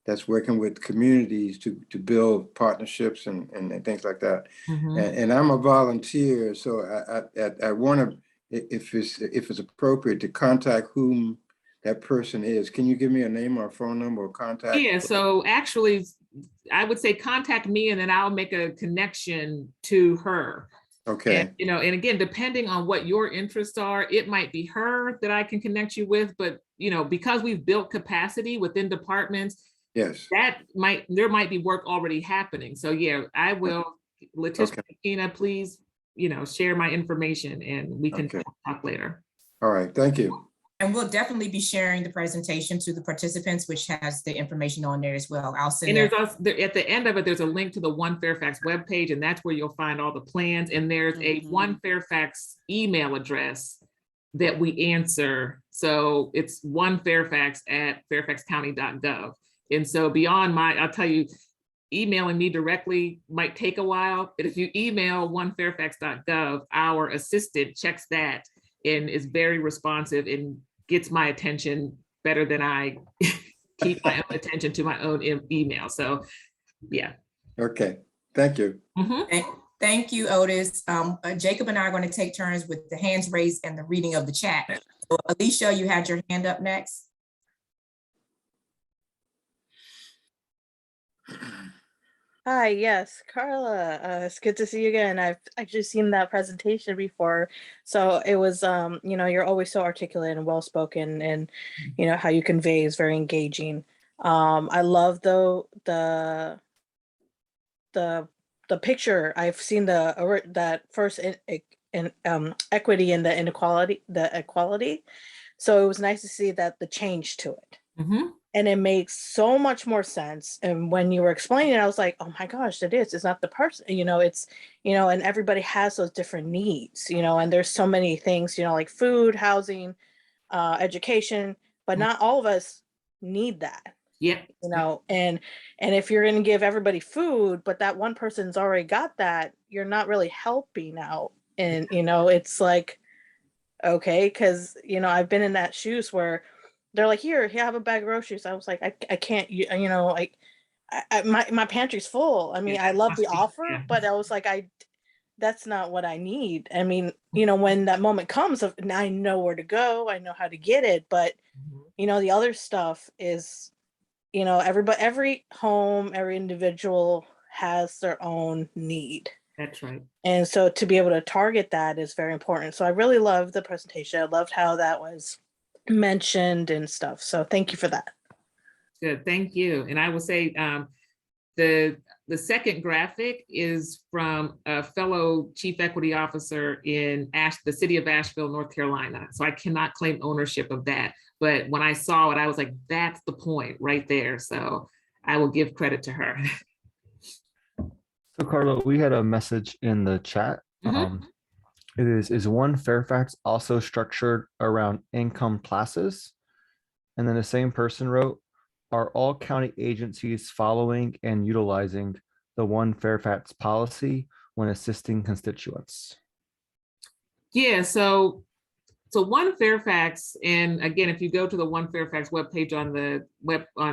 that's working with communities to build partnerships and things like that. Mm-hmm. And I'm a volunteer, so I want to, if it's appropriate, to contact whom that person is. Can you give me a name or a phone number or contact? Yeah, so actually, I would say contact me, and then I'll make a connection to her. Okay. And, and again, depending on what your interests are, it might be her that I can connect you with, but, because we've built capacity within departments, yes, there might be work already happening. So yeah, I will, Letitia, okay. Tina, please, share my information and we can talk later. All right, thank you. And we'll definitely be sharing the presentation to the participants, which has the information on there as well. I'll send. And there's also, at the end of it, there's a link to the One Fairfax webpage, and that's where you'll find all the plans. And there's a One Fairfax email address that we answer. So it's onefairfax@fairfaxcounty.gov. And so beyond I'll tell you, emailing me directly might take a while, but if you email onefairfax.gov, our assistant checks that and is very responsive and gets my attention better than I keep my own attention to my own email. So yeah. Okay, thank you. Mm-hmm. Thank you, Otis. Jacob and I are going to take turns with the hands raised and the reading of the chat. So, Alicia, you had your hand up next. Hi, yes, Carla, it's good to see you again. I've actually seen that presentation before. So it was, you're always so articulate and well-spoken, and, how you convey is very engaging. I love the picture. I've seen that first in equity and the equality. So it was nice to see that the change to it. Mm-hmm. And it makes so much more sense. And when you were explaining it, I was like, oh my gosh, it's not the person, it's, and everybody has those different needs, and there's so many things, like food, housing, education, but not all of us need that. Yeah. And if you're going to give everybody food, but that one person's already got that, you're not really helping out. And, it's like, okay, because, I've been in that shoes where they're like, here, have a bag of groceries. I was like, I can't, my pantry's full. I mean, I love the offer, but I was like, that's not what I need. I mean, when that moment comes, I know where to go, I know how to get it, but the other stuff is, every home, every individual has their own need. That's right. And so to be able to target that is very important. So I really loved the presentation. I loved how that was mentioned and stuff. So thank you for that. Good, thank you. And I will say the second graphic is from a fellow chief equity officer in the city of Asheville, North Carolina. So I cannot claim ownership of that. But when I saw it, I was like, that's the point right there. So I will give credit to her. So Carla, we had a message in the chat. Mm-hmm. It is One Fairfax also structured around income classes? And then the same person wrote, are all county agencies following and utilizing the One Fairfax policy when assisting constituents? Yeah, so One Fairfax, and again, if you go to the One Fairfax webpage on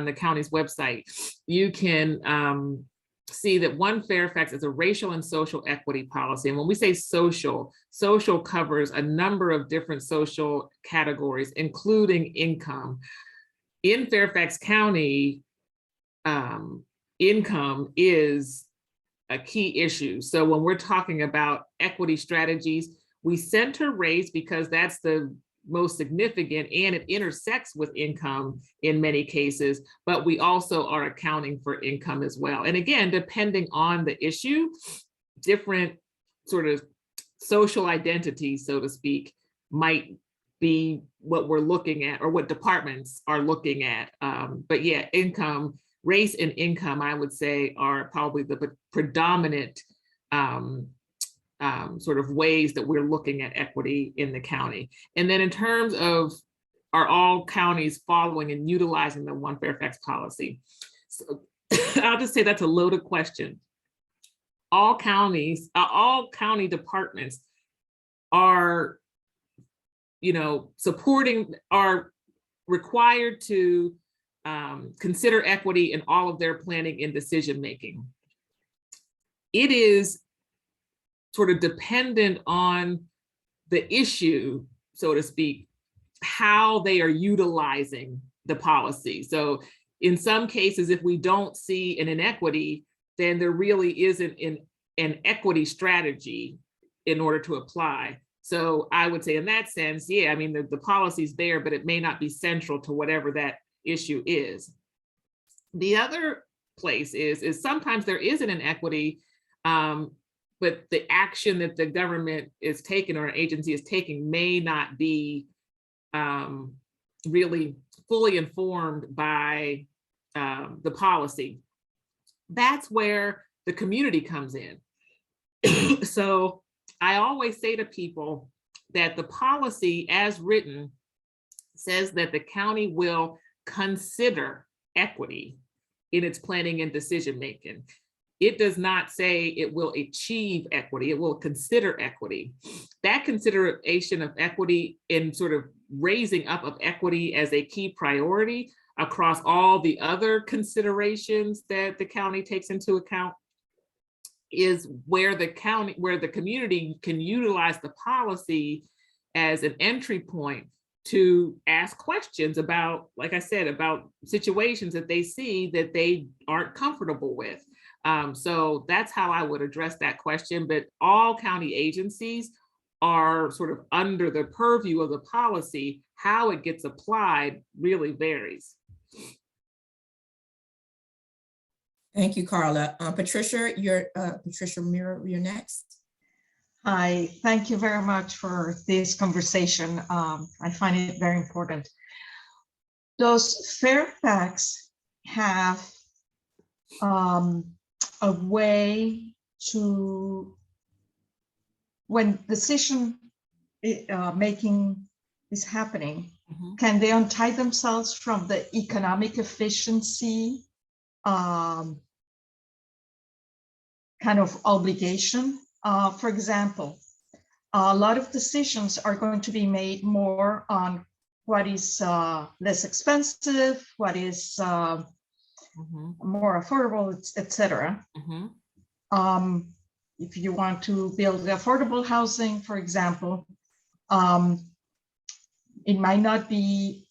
the county's website, you can see that One Fairfax is a racial and social equity policy. And when we say social covers a number of different social categories, including income. in Fairfax County, income is a key issue. So when we're talking about equity strategies, we center race because that's the most significant and it intersects with income in many cases, but we also are accounting for income as well. And again, depending on the issue, different sort of social identities, so to speak, might be what we're looking at or what departments are looking at. But yeah, income, race and income, I would say, are probably the predominant sort of ways that we're looking at equity in the county. And then in terms of, are all counties following and utilizing the One Fairfax policy? So I'll just say that's a loaded question. All counties, all county departments are, supporting, are required to consider equity in all of their planning and decision making. It is sort of dependent on the issue, so to speak, how they are utilizing the policy. So in some cases, if we don't see an inequity, then there really isn't an equity strategy in order to apply. So I would say in that sense, yeah, I mean, the policy's there, but it may not be central to whatever that issue is. The other place is sometimes there is an inequity, but the action that the government is taking or an agency is taking may not be really fully informed by the policy. That's where the community comes in. So I always say to people that the policy as written says that the county will consider equity in its planning and decision making. It does not say it will achieve equity, it will consider equity. That consideration of equity in sort of raising up of equity as a key priority across all the other considerations that the county takes into account is where the community can utilize the policy as an entry point to ask questions about, like I said, about situations that they see that they aren't comfortable with. So that's how I would address that question. But all county agencies are sort of under the purview of the policy. How it gets applied really varies. Thank you, Carla. Patricia, Patricia Muir, you're next. Hi, thank you very much for this conversation. I find it very important. Does Fairfax have a way to, when decision making is happening, can they untie themselves from the economic efficiency kind of obligation? For example, a lot of decisions are going to be made more on what is less expensive, what is more affordable, etc. If you want to build affordable housing, for example, it might not be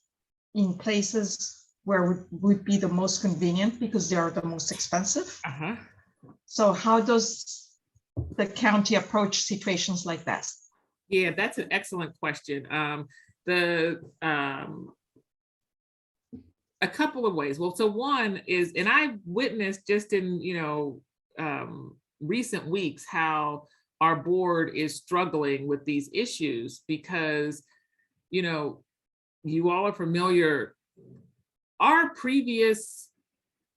in places where it would be the most convenient because they are the most expensive. So how does the county approach situations like that? Yeah, that's an excellent question. A couple of ways. Well, so one is, and I witnessed just in recent weeks how our board is struggling with these issues because you all are familiar. Our previous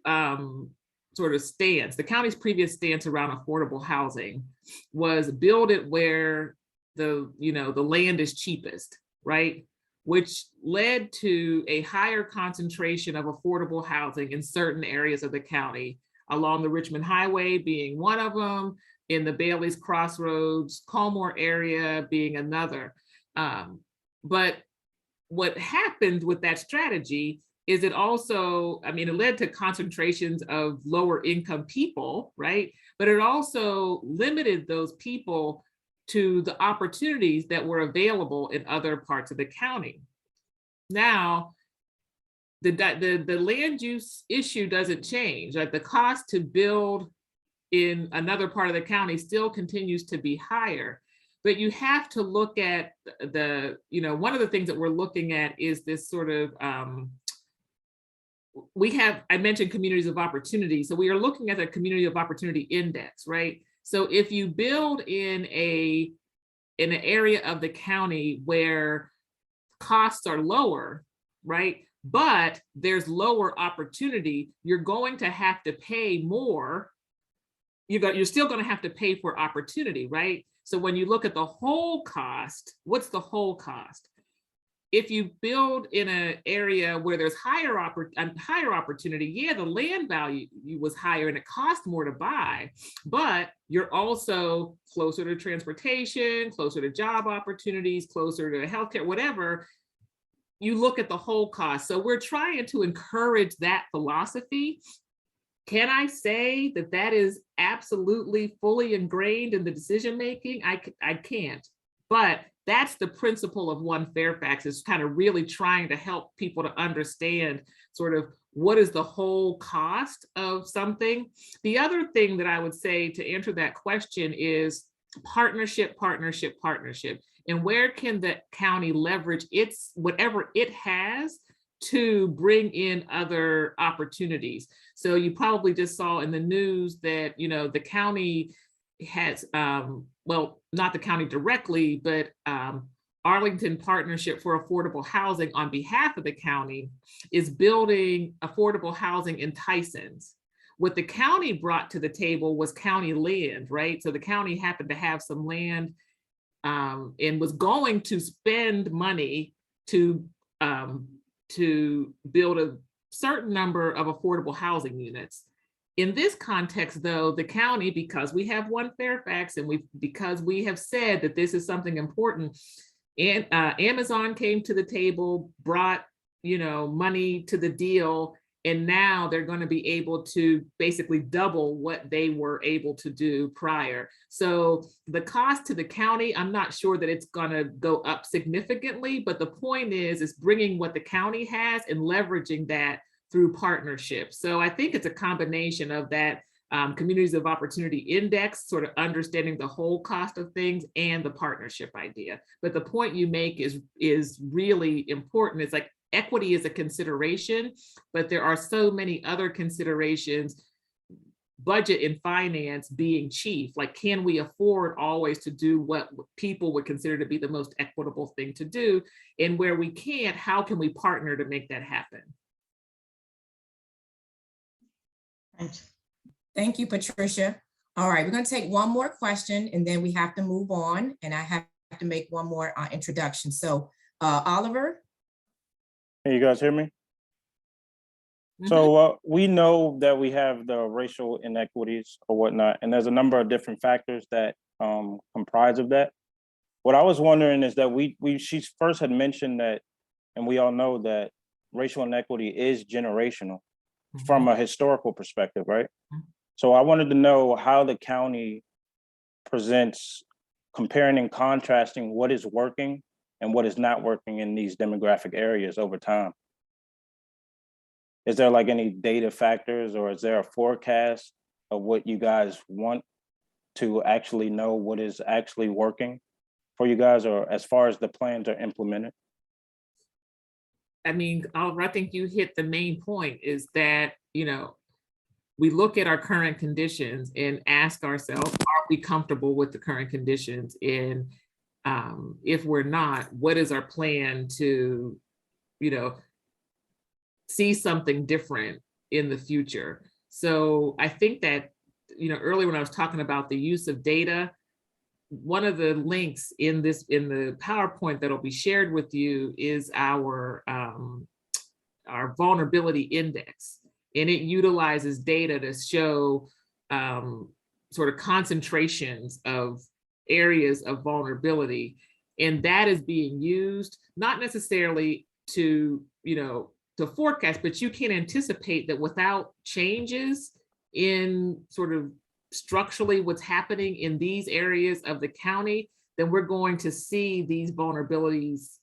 sort of stance, the county's previous stance around affordable housing was build it where the land is cheapest, right? Which led to a higher concentration of affordable housing in certain areas of the county, along the Richmond Highway being one of them, in the Bailey's Crossroads, Colmore area being another. But what happened with that strategy is it also, it led to concentrations of lower income people, right? But it also limited those people to the opportunities that were available in other parts of the county. Now, the land use issue doesn't change. Like the cost to build in another part of the county still continues to be higher. But you have to look at one of the things that we're looking at is this sort of, I mentioned communities of opportunity. So we are looking at the community of opportunity index, right? So if you build in an area of the county where costs are lower, right? But there's lower opportunity, you're going to have to pay more. You're still going to have to pay for opportunity, right? So when you look at the whole cost, what's the whole cost? If you build in an area where there's higher opportunity, yeah, the land value was higher and it cost more to buy, but you're also closer to transportation, closer to job opportunities, closer to healthcare, whatever. You look at the whole cost. So we're trying to encourage that philosophy. Can I say that that is absolutely fully ingrained in the decision-making? I can't, but that's the principle of One Fairfax, is kind of really trying to help people to understand sort of what is the whole cost of something. The other thing that I would say to answer that question is partnership, partnership, partnership. And where can the county leverage whatever it has to bring in other opportunities? So you probably just saw in the news that, the county has, well, not the county directly, but Arlington Partnership for Affordable Housing on behalf of the county is building affordable housing in Tysons. What the county brought to the table was county land, right? So the county happened to have some land and was going to spend money to build a certain number of affordable housing units. In this context, though, the county, because we have One Fairfax and because we have said that this is something important, and Amazon came to the table, brought money to the deal, and now they're going to be able to basically double what they were able to do prior. So the cost to the county, I'm not sure that it's going to go up significantly, but the point is bringing what the county has and leveraging that through partnerships. So I think it's a combination of that communities of opportunity index, sort of understanding the whole cost of things, and the partnership idea. But the point you make is really important. It's like equity is a consideration, but there are so many other considerations, budget and finance being chief. Like, can we afford always to do what people would consider to be the most equitable thing to do? And where we can't, how can we partner to make that happen? Thank you, Patricia. All right, we're going to take one more question and then we have to move on. And I have to make one more introduction. So Oliver. Can you guys hear me? Mm-hmm. So we know that we have the racial inequities or whatnot, and there's a number of different factors that comprise of that. What I was wondering is that she first had mentioned that, and we all know that racial inequity is generational. Mm-hmm. From a historical perspective, right? Mm-hmm. So I wanted to know how the county presents comparing and contrasting what is working and what is not working in these demographic areas over time. Is there like any data factors, or is there a forecast of what you guys want to actually know what is actually working for you guys, or as far as the plans are implemented? I mean, Oliver, I think you hit the main point, is that, we look at our current conditions and ask ourselves, are we comfortable with the current conditions? And if we're not, what is our plan to, see something different in the future? So I think that, earlier when I was talking about the use of data, one of the links in the PowerPoint that'll be shared with you is our vulnerability index, and it utilizes data to show sort of concentrations of areas of vulnerability, and that is being used not necessarily to forecast, but you can anticipate that without changes in sort of structurally what's happening in these areas of the county, then we're going to see these vulnerabilities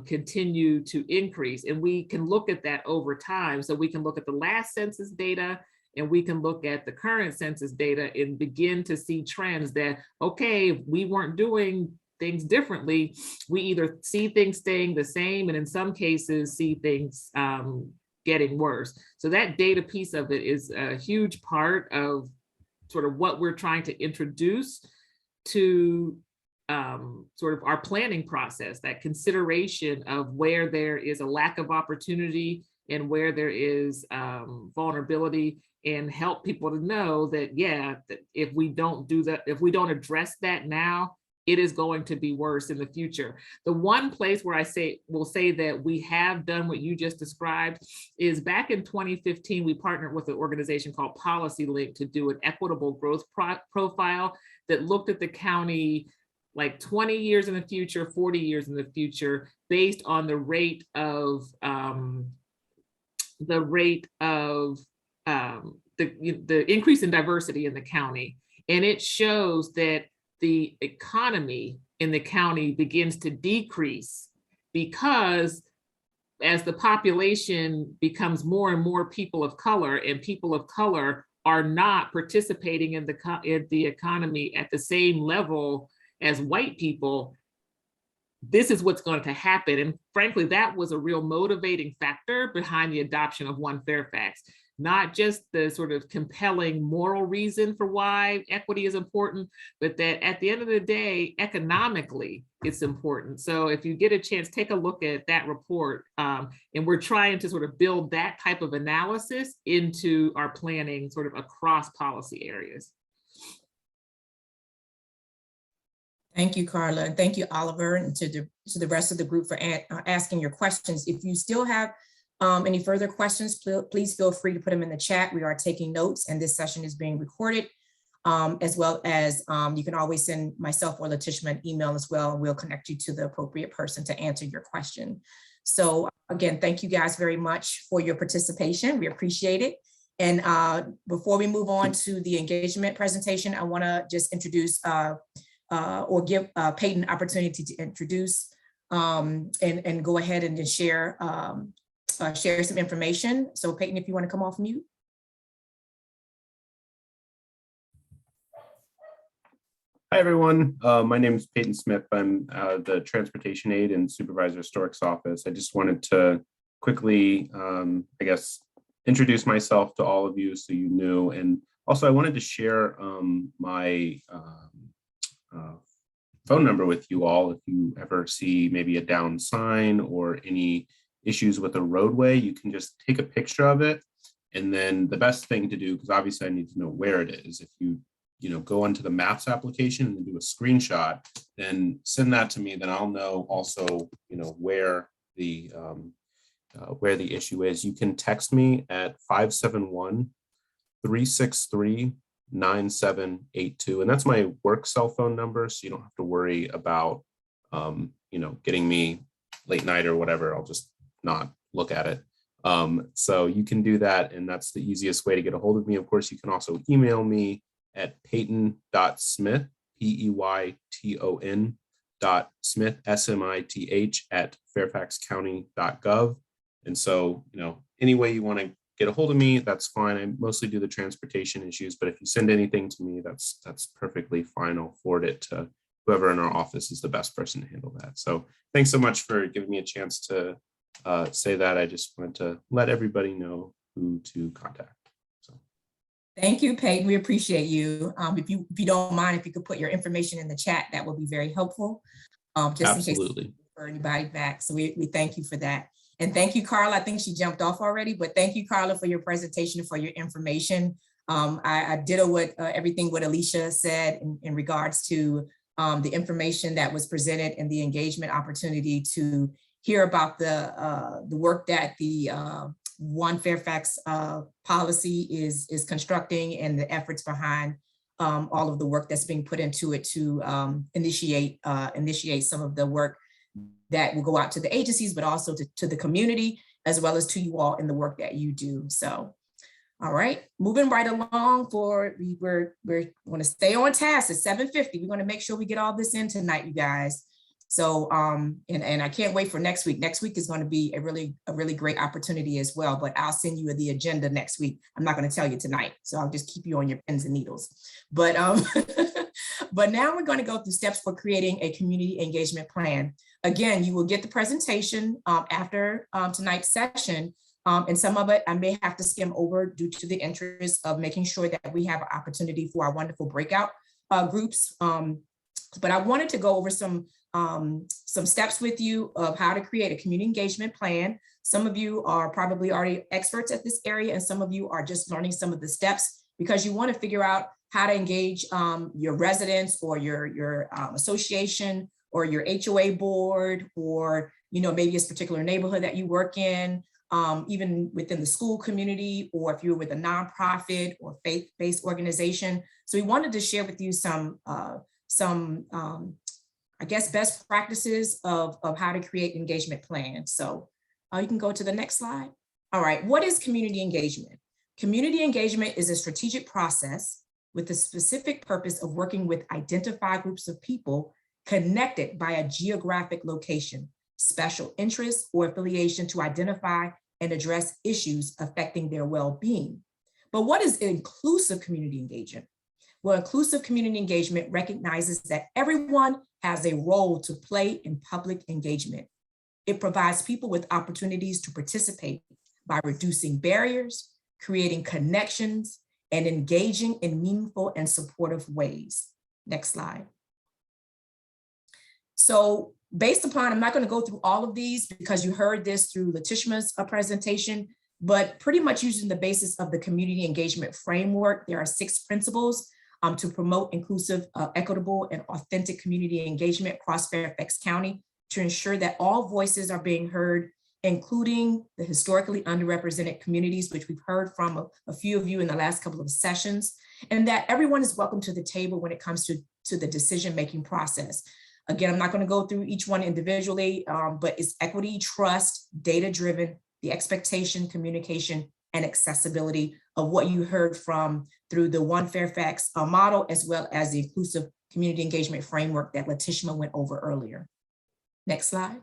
continue to increase. And we can look at that over time. So we can look at the last census data, and we can look at the current census data and begin to see trends that, okay, if we weren't doing things differently, we either see things staying the same, and in some cases see things getting worse. So that data piece of it is a huge part of sort of what we're trying to introduce to sort of our planning process, that consideration of where there is a lack of opportunity and where there is vulnerability, and help people to know that, yeah, that if we don't do that, if we don't address that now, it is going to be worse in the future. The one place where will say that we have done what you just described is back in 2015, we partnered with an organization called Policy Link to do an equitable growth profile that looked at the county like 20 years in the future, 40 years in the future, based on the rate of the increase in diversity in the county. And it shows that the economy in the county begins to decrease because as the population becomes more and more people of color, and people of color are not participating in the economy at the same level as white people, this is what's going to happen. And frankly, that was a real motivating factor behind the adoption of One Fairfax. Not just the sort of compelling moral reason for why equity is important, but that at the end of the day, economically, it's important. So if you get a chance, take a look at that report. And we're trying to sort of build that type of analysis into our planning sort of across policy areas. Thank you, Carla, and thank you, Oliver, and to the rest of the group for asking your questions. If you still have any further questions, please feel free to put them in the chat. We are taking notes, and this session is being recorded, as well as you can always send myself or Letitia an email as well, and we'll connect you to the appropriate person to answer your question. So again, thank you guys very much for your participation. We appreciate it. And before we move on to the engagement presentation, I want to just introduce or give Peyton an opportunity to introduce and go ahead and just share some information. So Peyton, if you want to come off mute. Hi, everyone. My name is Peyton Smith. I'm the Transportation Aide and Supervisor Stork's office. I just wanted to quickly, I guess, introduce myself to all of you so you knew. And also I wanted to share my phone number with you all. If you ever see maybe a down sign or any issues with a roadway, you can just take a picture of it. And then the best thing to do, because obviously I need to know where it is, if you go into the Maps application and do a screenshot, then send that to me. Then I'll know also, where the issue is. You can text me at 571-363-9782, and that's my work cell phone number. So you don't have to worry about, getting me late night or whatever. I'll just not look at it. So you can do that, and that's the easiest way to get a hold of me. Of course, you can also email me at peyton.smith, PEYTON .smith, SMITH at fairfaxcounty.gov. And so, any way you want to get a hold of me, that's fine. I mostly do the transportation issues, but if you send anything to me, that's perfectly fine. I'll forward it to whoever in our office is the best person to handle that. So thanks so much for giving me a chance to say that. I just wanted to let everybody know who to contact. Thank you, Peyton. We appreciate you. If you don't mind, if you could put your information in the chat, that would be very helpful. Just Absolutely. In case for anybody back. So we thank you for that. And thank you, Carla. I think she jumped off already, but thank you, Carla, for your presentation and for your information. I ditto everything what Alicia said in regards to the information that was presented and the engagement opportunity to hear about the work that the One Fairfax policy is constructing and the efforts behind all of the work that's being put into it to initiate some of the work that will go out to the agencies, but also to the community, as well as to you all in the work that you do. So All right, moving right along we're going to stay on task at 7:50. We're going to make sure we get all this in tonight, you guys. So, and I can't wait for next week. Next week is going to be a really great opportunity as well, but I'll send you the agenda next week. I'm not going to tell you tonight, so I'll just keep you on your pins and needles. But, but now we're going to go through steps for creating a community engagement plan. Again, you will get the presentation after tonight's session. And some of it I may have to skim over due to the interest of making sure that we have an opportunity for our wonderful breakout groups. But I wanted to go over some steps with you of how to create a community engagement plan. Some of you are probably already experts at this area, and some of you are just learning some of the steps because you want to figure out how to engage your residents or your association or your HOA board, or maybe it's a particular neighborhood that you work in. Even within the school community, or if you're with a nonprofit or faith-based organization. So we wanted to share with you some I guess, best practices of how to create engagement plans. So you can go to the next slide. All right, what is community engagement? Community engagement is a strategic process with the specific purpose of working with identified groups of people connected by a geographic location, special interest, or affiliation to identify and address issues affecting their well-being. But what is inclusive community engagement? Well, inclusive community engagement recognizes that everyone has a role to play in public engagement. It provides people with opportunities to participate by reducing barriers, creating connections, and engaging in meaningful and supportive ways. Next slide. So based upon, I'm not going to go through all of these because you heard this through Letishma's presentation, but pretty much using the basis of the community engagement framework, there are 6 principles to promote inclusive, equitable, and authentic community engagement across Fairfax County to ensure that all voices are being heard, including the historically underrepresented communities, which we've heard from a few of you in the last couple of sessions, and that everyone is welcome to the table when it comes to the decision-making process. Again, I'm not going to go through each one individually, but it's equity, trust, data-driven, the expectation, communication, and accessibility of what you heard from through the One Fairfax model, as well as the inclusive community engagement framework that Letishma went over earlier. Next slide.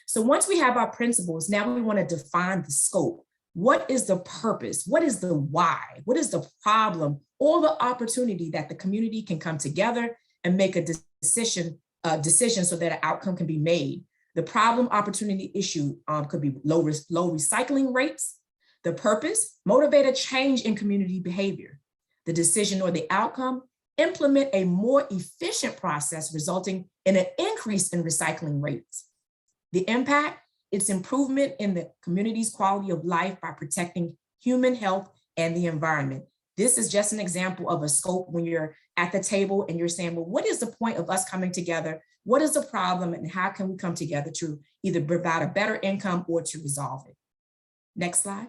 So once we have our principles, now we want to define the scope. What is the purpose? What is the why? What is the problem or the opportunity that the community can come together and make a decision so that an outcome can be made? The problem, opportunity, issue could be low recycling rates. The purpose, motivate a change in community behavior. The decision or the outcome, implement a more efficient process resulting in an increase in recycling rates. The impact, it's improvement in the community's quality of life by protecting human health and the environment. This is just an example of a scope when you're at the table and you're saying, well, what is the point of us coming together? What is the problem and how can we come together to either provide a better income or to resolve it? Next slide.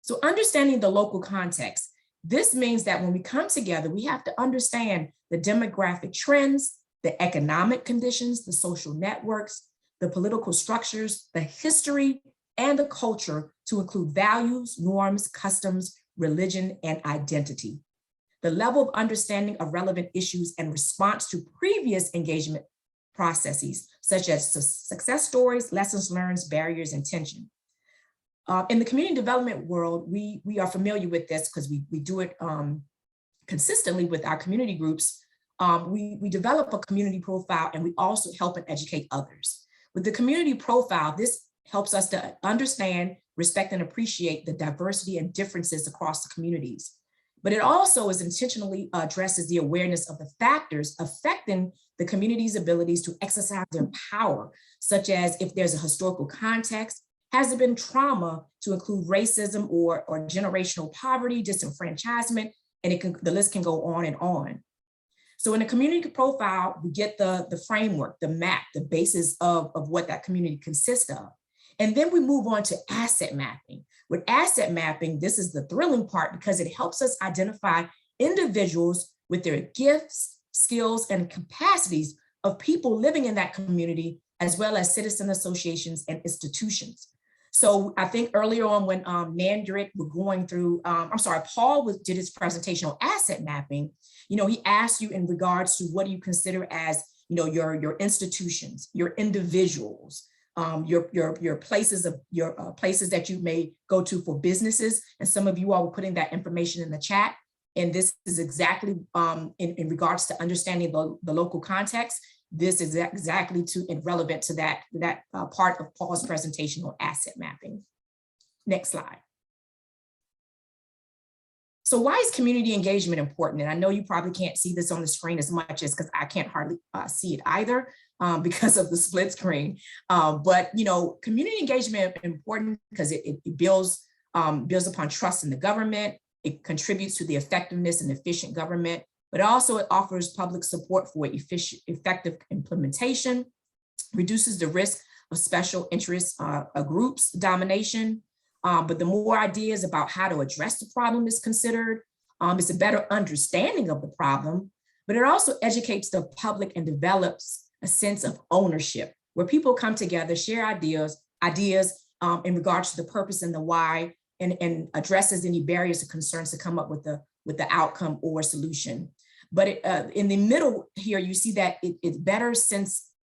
So understanding the local context, this means that when we come together, we have to understand the demographic trends, the economic conditions, the social networks, the political structures, the history, and the culture to include values, norms, customs, religion, and identity. The level of understanding of relevant issues and response to previous engagement processes, such as success stories, lessons learned, barriers, and tension. In the community development world, we are familiar with this because we do it consistently with our community groups. We develop a community profile and we also help and educate others. With the community profile, this helps us to understand, respect, and appreciate the diversity and differences across the communities. But it also is intentionally addresses the awareness of the factors affecting the community's abilities to exercise their power, such as if there's a historical context, has there been trauma to include racism or generational poverty, disenfranchisement, and the list can go on and on. So in a community profile, we get the framework, the map, the basis of what that community consists of. And then we move on to asset mapping. With asset mapping, this is the thrilling part because it helps us identify individuals with their gifts, skills, and capacities of people living in that community, as well as citizen associations and institutions. So I think earlier on when Nandrit was going through, Paul did his presentation on asset mapping, he asked you in regards to what do you consider as, your institutions, your individuals, your places of places that you may go to for businesses. And some of you all were putting that information in the chat. And this is exactly in regards to understanding the local context. This is exactly relevant to that part of Paul's presentation on asset mapping. Next slide. So why is community engagement important? And I know you probably can't see this on the screen as much as because I can't hardly see it either because of the split screen. But community engagement is important because it builds upon trust in the government. It contributes to the effectiveness and efficient government, but also it offers public support for effective implementation, reduces the risk of special interest groups domination. But the more ideas about how to address the problem is considered, it's a better understanding of the problem, but it also educates the public and develops a sense of ownership where people come together, share ideas in regards to the purpose and the why, and addresses any barriers or concerns to come up with the outcome or solution. But in the middle here, you see that it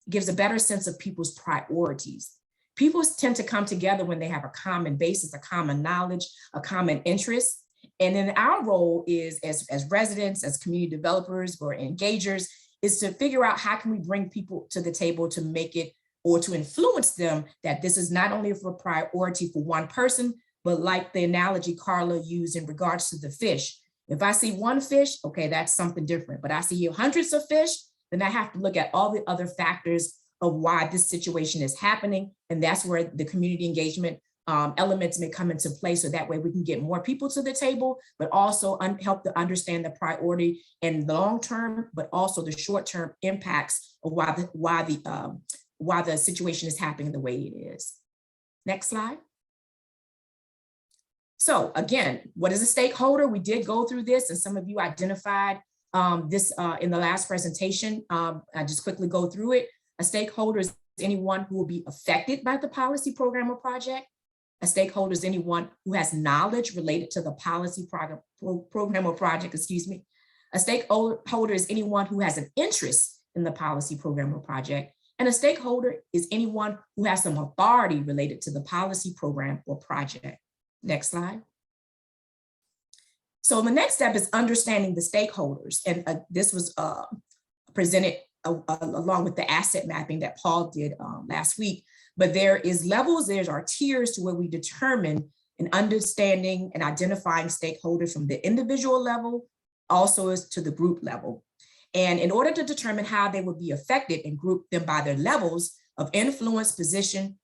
gives a better sense of people's priorities. People tend to come together when they have a common basis, a common knowledge, a common interest. And then our role is as residents, as community developers or engagers, is to figure out how can we bring people to the table to make it or to influence them that this is not only for priority for one person, but like the analogy Carla used in regards to the fish. If I see one fish, okay, that's something different. But I see hundreds of fish, then I have to look at all the other factors of why this situation is happening. And that's where the community engagement elements may come into play. So that way we can get more people to the table, but also help to understand the priority and the long-term, but also the short-term impacts of why the situation is happening the way it is. Next slide. So again, what is a stakeholder? We did go through this and some of you identified this in the last presentation. I just quickly go through it. A stakeholder is anyone who will be affected by the policy, program, or project. A stakeholder is anyone who has knowledge related to the policy, program, or project, A stakeholder is anyone who has an interest in the policy, program, or project. And a stakeholder is anyone who has some authority related to the policy, program, or project. Next slide. So the next step is understanding the stakeholders. And this was presented along with the asset mapping that Paul did last week. But there is levels, there's our tiers to where we determine and understanding and identifying stakeholders from the individual level, also as to the group level. And in order to determine how they would be affected and group them by their levels of influence, position,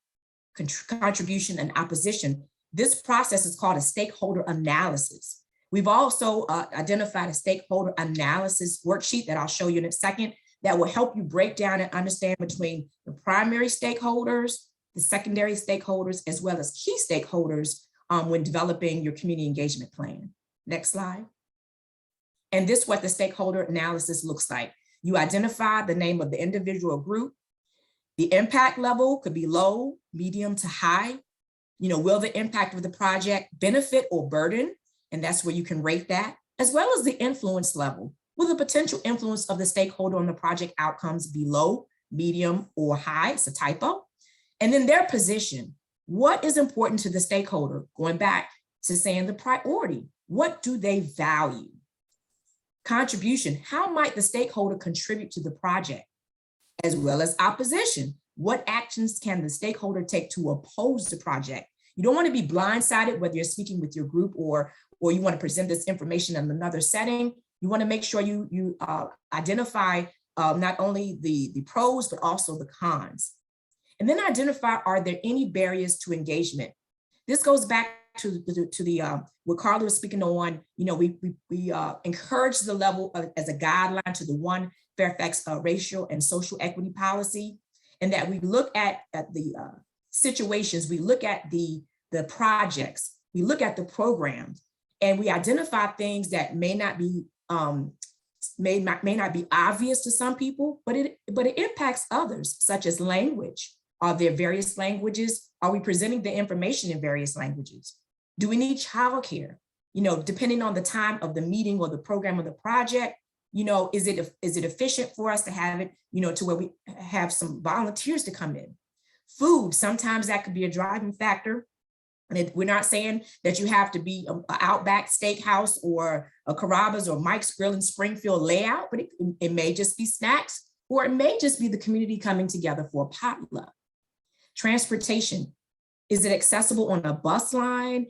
contribution, and opposition, this process is called a stakeholder analysis. We've also identified a stakeholder analysis worksheet that I'll show you in a second that will help you break down and understand between the primary stakeholders, the secondary stakeholders, as well as key stakeholders when developing your community engagement plan. Next slide. And this is what the stakeholder analysis looks like. You identify the name of the individual group. The impact level could be low, medium to high. Will the impact of the project benefit or burden? And that's where you can rate that, as well as the influence level. Will the potential influence of the stakeholder on the project outcomes be low, medium, or high? It's a typo. And then their position. What is important to the stakeholder? Going back to saying the priority. What do they value? Contribution. How might the stakeholder contribute to the project? As well as opposition. What actions can the stakeholder take to oppose the project? You don't want to be blindsided whether you're speaking with your group or you want to present this information in another setting. You want to make sure you identify not only the pros, but also the cons. And then identify, are there any barriers to engagement? This goes back to the what Carla was speaking on. We encourage the level as a guideline to the one Fairfax racial and social equity policy, and that we look at the situations, we look at the projects, we look at the programs, and we identify things that may not be obvious to some people, but it impacts others, such as language, Are there various languages? Are we presenting the information in various languages? Do we need childcare? Depending on the time of the meeting or the program or the project, is it efficient for us to have it, to where we have some volunteers to come in? Food, sometimes that could be a driving factor. And we're not saying that you have to be an Outback Steakhouse or a Carrabba's or Mike's Grill in Springfield layout, but it may just be snacks, or it may just be the community coming together for a potluck. Transportation, is it accessible on a bus line?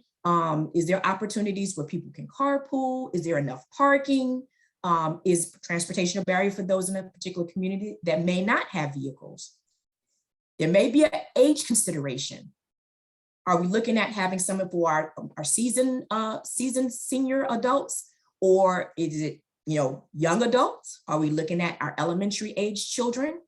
Is there opportunities where people can carpool? Is there enough parking? Is transportation a barrier for those in a particular community that may not have vehicles? There may be an age consideration. Are we looking at having someone for our seasoned senior adults, or is it young adults? Are we looking at our elementary age children?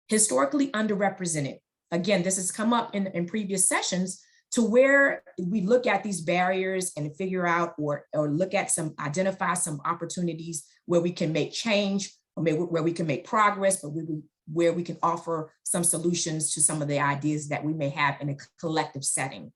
Historically underrepresented. Again, this has come up in previous sessions, to where we look at these barriers and figure out or look at identify some opportunities where we can make change, or where we can make progress, but where we can offer some solutions to some of the ideas that we may have in a collective setting.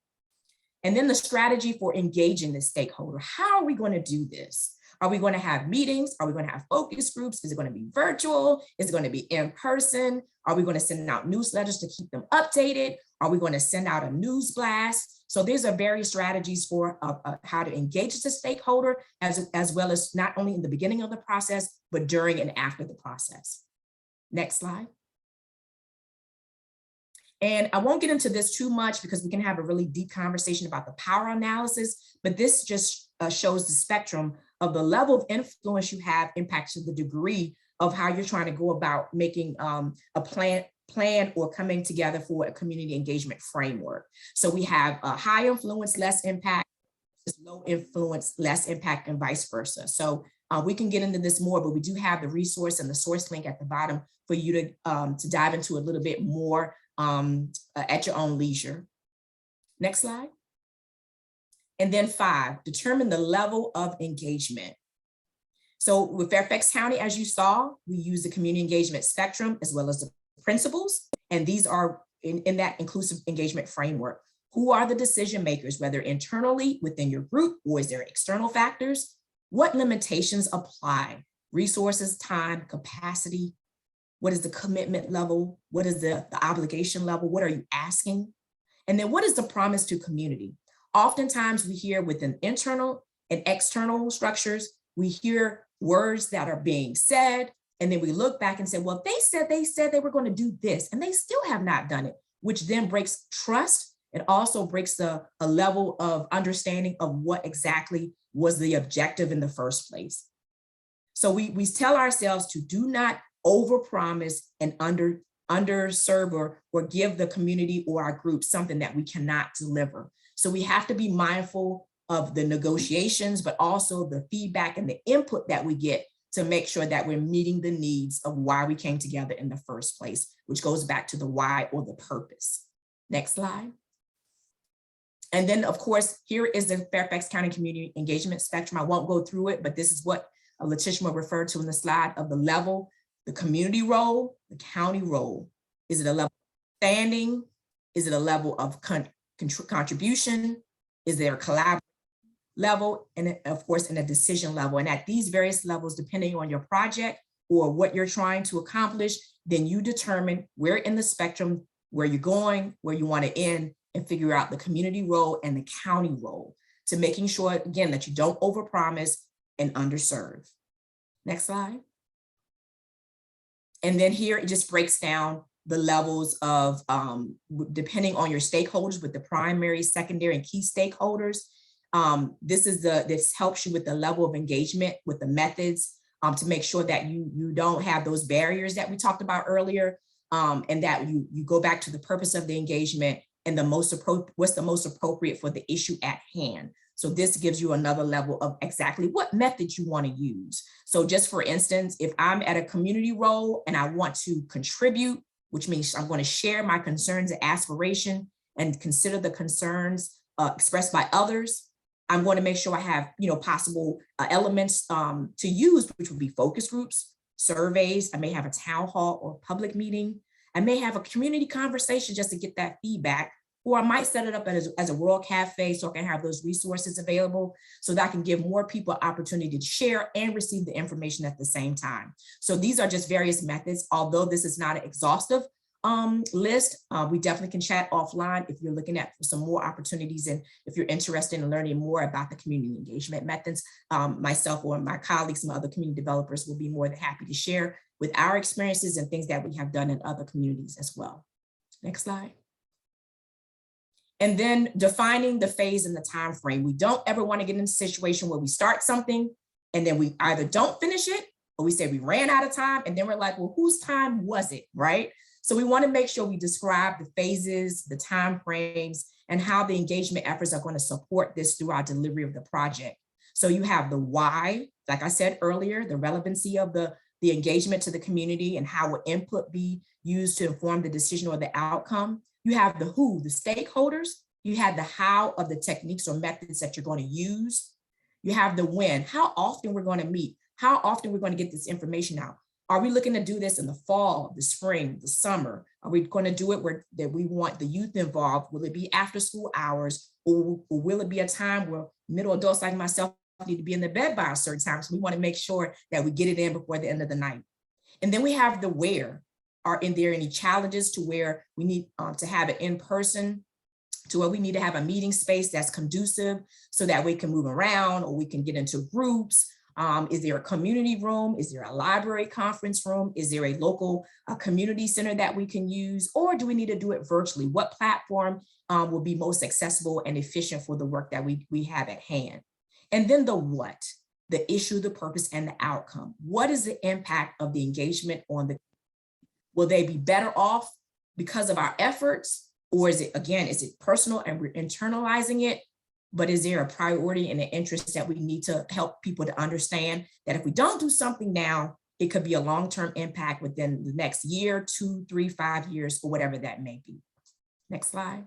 And then the strategy for engaging the stakeholder. How are we going to do this? Are we going to have meetings? Are we going to have focus groups? Is it going to be virtual? Is it going to be in person? Are we going to send out newsletters to keep them updated? Are we going to send out a news blast? So these are various strategies for how to engage the stakeholder, as well as not only in the beginning of the process, but during and after the process. Next slide. And I won't get into this too much because we can have a really deep conversation about the power analysis, but this just shows the spectrum of the level of influence you have impacts to the degree of how you're trying to go about making a plan or coming together for a community engagement framework. So we have a high influence, less impact, low influence, less impact, and vice versa. So we can get into this more, but we do have the resource and the source link at the bottom for you to dive into a little bit more at your own leisure. Next slide. And then 5, determine the level of engagement. So with Fairfax County, as you saw, we use the community engagement spectrum as well as the principles. And these are in that inclusive engagement framework. Who are the decision makers, whether internally within your group, or is there external factors? What limitations apply? Resources, time, capacity. What is the commitment level? What is the obligation level? What are you asking? And then what is the promise to community? Oftentimes we hear within internal and external structures, we hear words that are being said, and then we look back and say, well, they said they were going to do this, and they still have not done it, which then breaks trust. It also breaks a level of understanding of what exactly was the objective in the first place. So we tell ourselves to do not overpromise and underserve or give the community or our group something that we cannot deliver. So we have to be mindful of the negotiations, but also the feedback and the input that we get to make sure that we're meeting the needs of why we came together in the first place, which goes back to the why or the purpose. Next slide. And then, of course, here is the Fairfax County Community Engagement Spectrum. I won't go through it, but this is what Letitia referred to in the slide of the level, the community role, the county role. Is it a level of standing? Is it a level of contribution? Is there a collaborative level? And of course, in a decision level. And at these various levels, depending on your project or what you're trying to accomplish, then you determine where in the spectrum, where you're going, where you want to end, and figure out the community role and the county role, to making sure, again, that you don't overpromise and underserve. Next slide. And then here it just breaks down the levels of, depending on your stakeholders, with the primary, secondary, and key stakeholders. This helps you with the level of engagement with the methods, to make sure that you don't have those barriers that we talked about earlier, and that you go back to the purpose of the engagement and what's the most appropriate for the issue at hand. So this gives you another level of exactly what method you want to use. So just for instance, if I'm at a community role and I want to contribute, which means I'm going to share my concerns and aspiration and consider the concerns expressed by others, I'm going to make sure I have possible elements to use, which would be focus groups, surveys. I may have a town hall or public meeting. I may have a community conversation just to get that feedback, or I might set it up as a World Cafe so I can have those resources available so that I can give more people an opportunity to share and receive the information at the same time. So these are just various methods. Although this is not an exhaustive list, we definitely can chat offline if you're looking at some more opportunities, and if you're interested in learning more about the community engagement methods. Myself or my colleagues, some other community developers will be more than happy to share with our experiences and things that we have done in other communities as well. Next slide. And then defining the phase and the time frame. We don't ever want to get in a situation where we start something and then we either don't finish it, or we say we ran out of time, and then we're like, well, whose time was it, right? So we want to make sure we describe the phases, the time frames, and how the engagement efforts are going to support this through our delivery of the project. So you have the why, like I said earlier, the relevancy of the engagement to the community and how will input be used to inform the decision or the outcome. You have the who, the stakeholders. You have the how of the techniques or methods that you're going to use. You have the when, how often we're going to meet, how often we're going to get this information out. Are we looking to do this in the fall, the spring, the summer? Are we going to do it where that we want the youth involved? Will it be after school hours, or will it be a time where middle adults like myself need to be in the bed by a certain time? So we want to make sure that we get it in before the end of the night. And then we have the where. Are there any challenges to where we need to have it in person, to where we need to have a meeting space that's conducive so that we can move around or we can get into groups? Is there a community room? Is there a library conference room? Is there a local community center that we can use? Or do we need to do it virtually? What platform will be most accessible and efficient for the work that we have at hand? And then the what, the issue, the purpose, and the outcome. What is the impact of the engagement on the, will they be better off because of our efforts? Or is it, again, is it personal and we're internalizing it? But is there a priority and an interest that we need to help people to understand that if we don't do something now, it could be a long-term impact within the next year, 2, 3, 5 years, or whatever that may be. Next slide.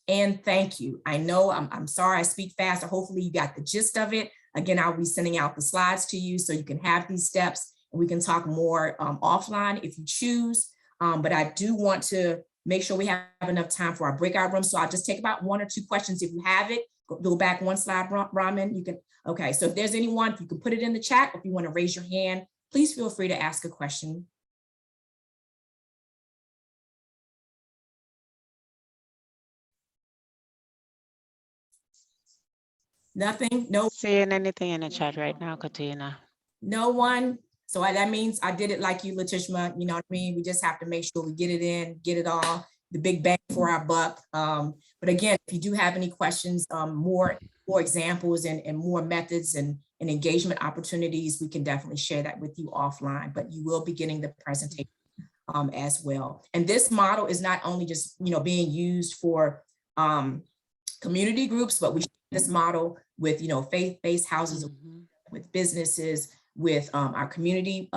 And thank you. I know I'm sorry I speak fast. Hopefully you got the gist of it. Again, I'll be sending out the slides to you so you can have these steps, and we can talk more offline if you choose. But I do want to make sure we have enough time for our breakout room. So I'll just take about 1 or 2 questions if you have it. Go back one slide, Raman. You can, okay, so if there's anyone, if you can put it in the chat, or if you want to raise your hand, please feel free to ask a question. Nothing, no. Seeing anything in the chat right now, Katina? No one. So that means I did it like you, Letitia, you know what I mean? We just have to make sure we get it in, get it all, the big bang for our buck. But again, if you do have any questions, more examples and more methods and engagement opportunities, we can definitely share that with you offline, but you will be getting the presentation as well. And this model is not only just, being used for community groups, but we share this model with, faith-based houses, with businesses, with our community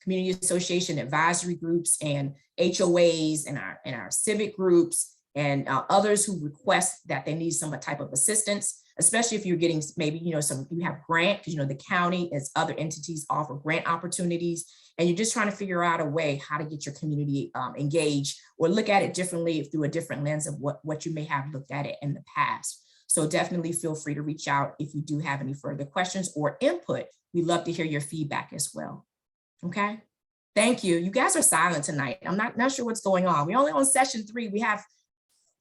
association advisory groups and HOAs and our civic groups and others who request that they need some type of assistance, especially if you're getting maybe, you have grant, because, the county as other entities offer grant opportunities, and you're just trying to figure out a way how to get your community engaged or look at it differently through a different lens of what you may have looked at it in the past. So definitely feel free to reach out if you do have any further questions or input. We'd love to hear your feedback as well. Okay, thank you. You guys are silent tonight. I'm not sure what's going on. We're only on session 3. We have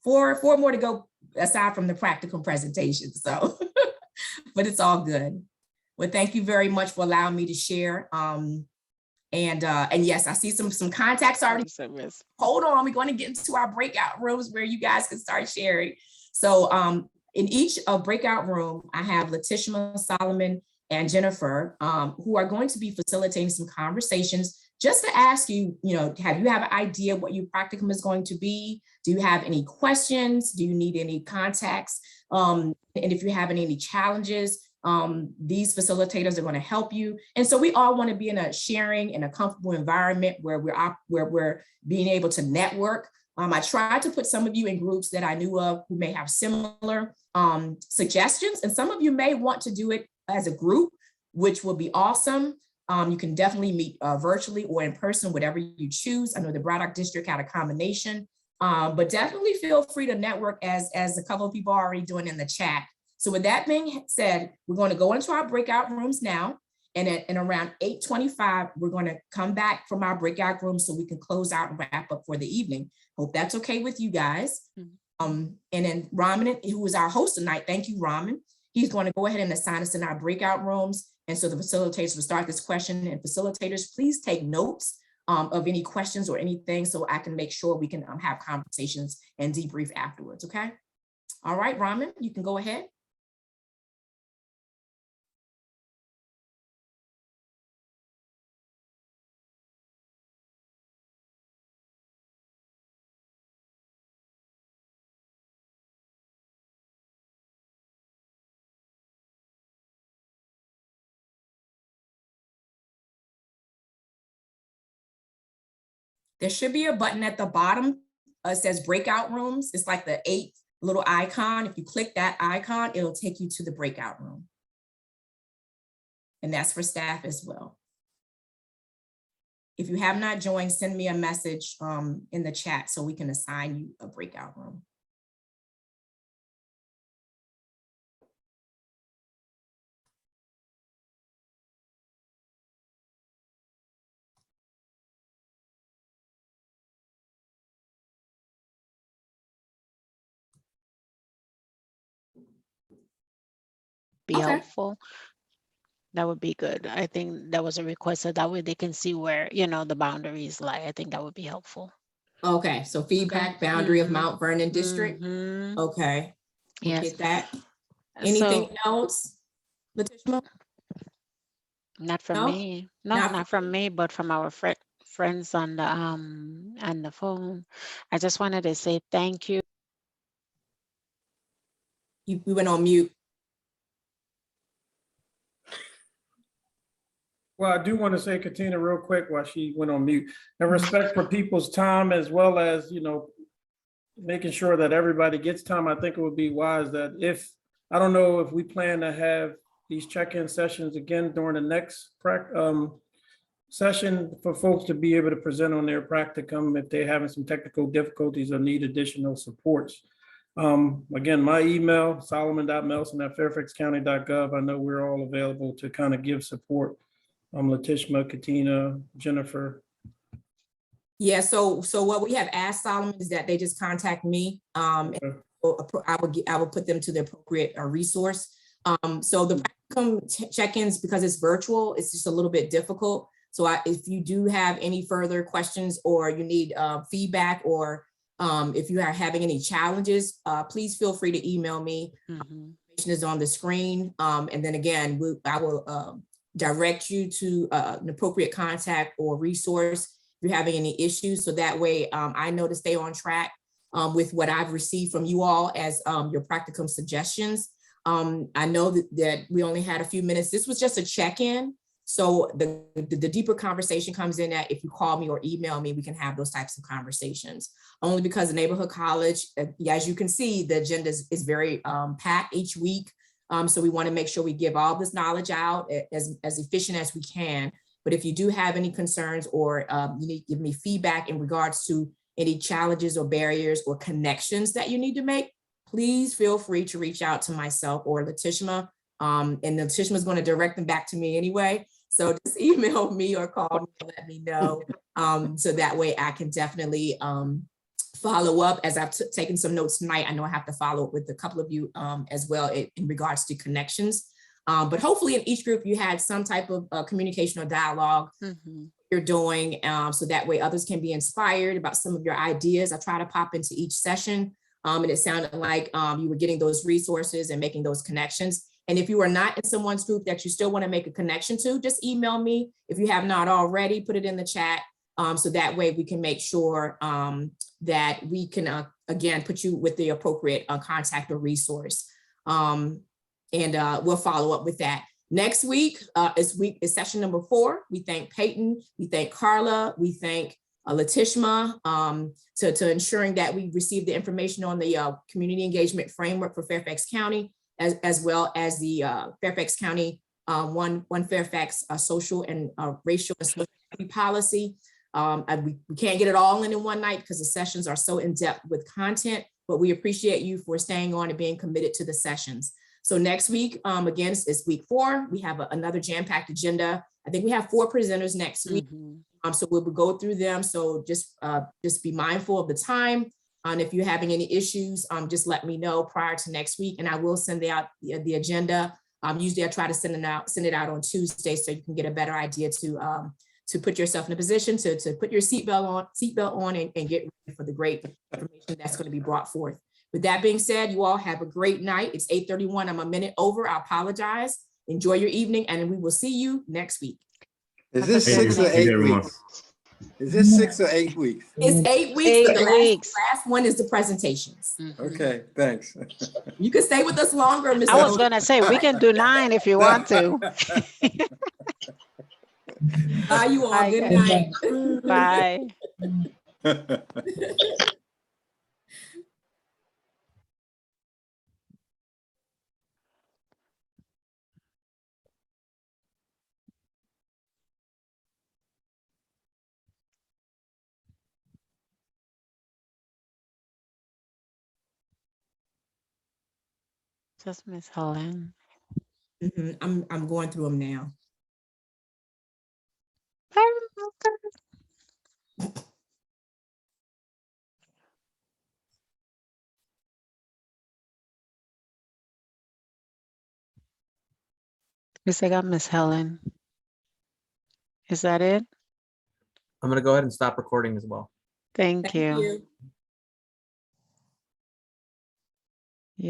four more to go aside from the practical presentation. So, but it's all good. Well, thank you very much for allowing me to share. And yes, I see some contacts already. Hold on, we're going to get into our breakout rooms where you guys can start sharing. So in each breakout room, I have Letitia, Solomon, and Jennifer, who are going to be facilitating some conversations just to ask you, have you have an idea what your practicum is going to be? Do you have any questions? Do you need any contacts? And if you're having any challenges, these facilitators are going to help you. And so we all want to be in a sharing and a comfortable environment where we're being able to network. I tried to put some of you in groups that I knew of who may have similar suggestions, and some of you may want to do it as a group, which will be awesome. You can definitely meet virtually or in person, whatever you choose. I know the Breakout District had a combination, but definitely feel free to network as a couple of people are already doing in the chat. So with that being said, we're going to go into our breakout rooms now. And at around 8:25, we're going to come back from our breakout room so we can close out and wrap up for the evening. Hope that's okay with you guys. And then Raman, who is our host tonight, thank you, Raman. He's going to go ahead and assign us in our breakout rooms. And so the facilitators will start this question. And facilitators, please take notes of any questions or anything so I can make sure we can have conversations and debrief afterwards, okay? All right, Raman, you can go ahead. There should be a button at the bottom. It says breakout rooms. It's like the 8 little icon. If you click that icon, it'll take you to the breakout room. And that's for staff as well. If you have not joined, send me a message in the chat so we can assign you a breakout room. Be helpful. That would be good. I think that was a request, so that way they can see where, the boundaries lie. I think that would be helpful. Okay, so feedback, boundary of Mount Vernon District. Okay, yes. Get that. Anything else, Letitia? Not from me. No, not from me, but from our friends on the phone. I just wanted to say thank you. We went on mute. Well, I do want to say, Katina, real quick while she went on mute, and respect for people's time as well as, making sure that everybody gets time. I think it would be wise that I don't know if we plan to have these check-in sessions again during the next session for folks to be able to present on their practicum if they're having some technical difficulties or need additional supports. Again, my email, solomon.melson@fairfaxcounty.gov. I know we're all available to kind of give support. Letitia, Katina, Jennifer. Yeah, so what we have asked Solomon is that they just contact me. Okay. I will put them to the appropriate resource. So the practicum check-ins, because it's virtual, it's just a little bit difficult. So if you do have any further questions or you need feedback, or if you are having any challenges, please feel free to email me. Information is on the screen. And then again, I will direct you to an appropriate contact or resource if you're having any issues. So that way I know to stay on track with what I've received from you all as your practicum suggestions. I know that we only had a few minutes. This was just a check-in. So the deeper conversation comes in that if you call me or email me, we can have those types of conversations. Only because the neighborhood college, as you can see, the agenda is very packed each week. So we want to make sure we give all this knowledge out as efficient as we can. But if you do have any concerns or you need to give me feedback in regards to any challenges or barriers or connections that you need to make, please feel free to reach out to myself or Letitia. And Letitia is going to direct them back to me anyway. So just email me or call me and let me know. So that way I can definitely follow up. As I've taken some notes tonight, I know I have to follow up with a couple of you as well in regards to connections. But hopefully in each group you had some type of communication or dialogue you're doing, so that way others can be inspired about some of your ideas. I try to pop into each session and it sounded like you were getting those resources and making those connections. And if you are not in someone's group that you still want to make a connection to, just email me. If you have not already, put it in the chat. So that way we can make sure that we can, again, put you with the appropriate contact or resource. And we'll follow up with that. Next week is session number 4. We thank Peyton, we thank Carla, we thank Letitia to ensuring that we receive the information on the community engagement framework for Fairfax County, as well as the Fairfax County one Fairfax social and racial and social equity policy. We can't get it all in one night because the sessions are so in-depth with content, but we appreciate you for staying on and being committed to the sessions. So next week, again, it's week 4. We have another jam-packed agenda. I think we have 4 presenters next week. So we'll go through them. So just be mindful of the time. And if you're having any issues, just let me know prior to next week, and I will send out the agenda. Usually I try to send it out on Tuesday so you can get a better idea to put yourself in a position to put your seatbelt on and get ready for the great information that's going to be brought forth. With that being said, you all have a great night. It's 8:31. I'm a minute over. I apologize. Enjoy your evening, and we will see you next week. Is this 6 or 8 weeks? Is this 6 or 8 weeks? It's 8 weeks. But the last one is the presentations. Okay, thanks. You can stay with us longer, Ms. I was gonna say we can do 9 if you want to. Bye, you all. Bye, Good guys. night. Bye. Just Miss Helen. I'm going through them now. Yes, I got Miss Helen. Is that it? I'm going to go ahead and stop recording as well. Thank you. You.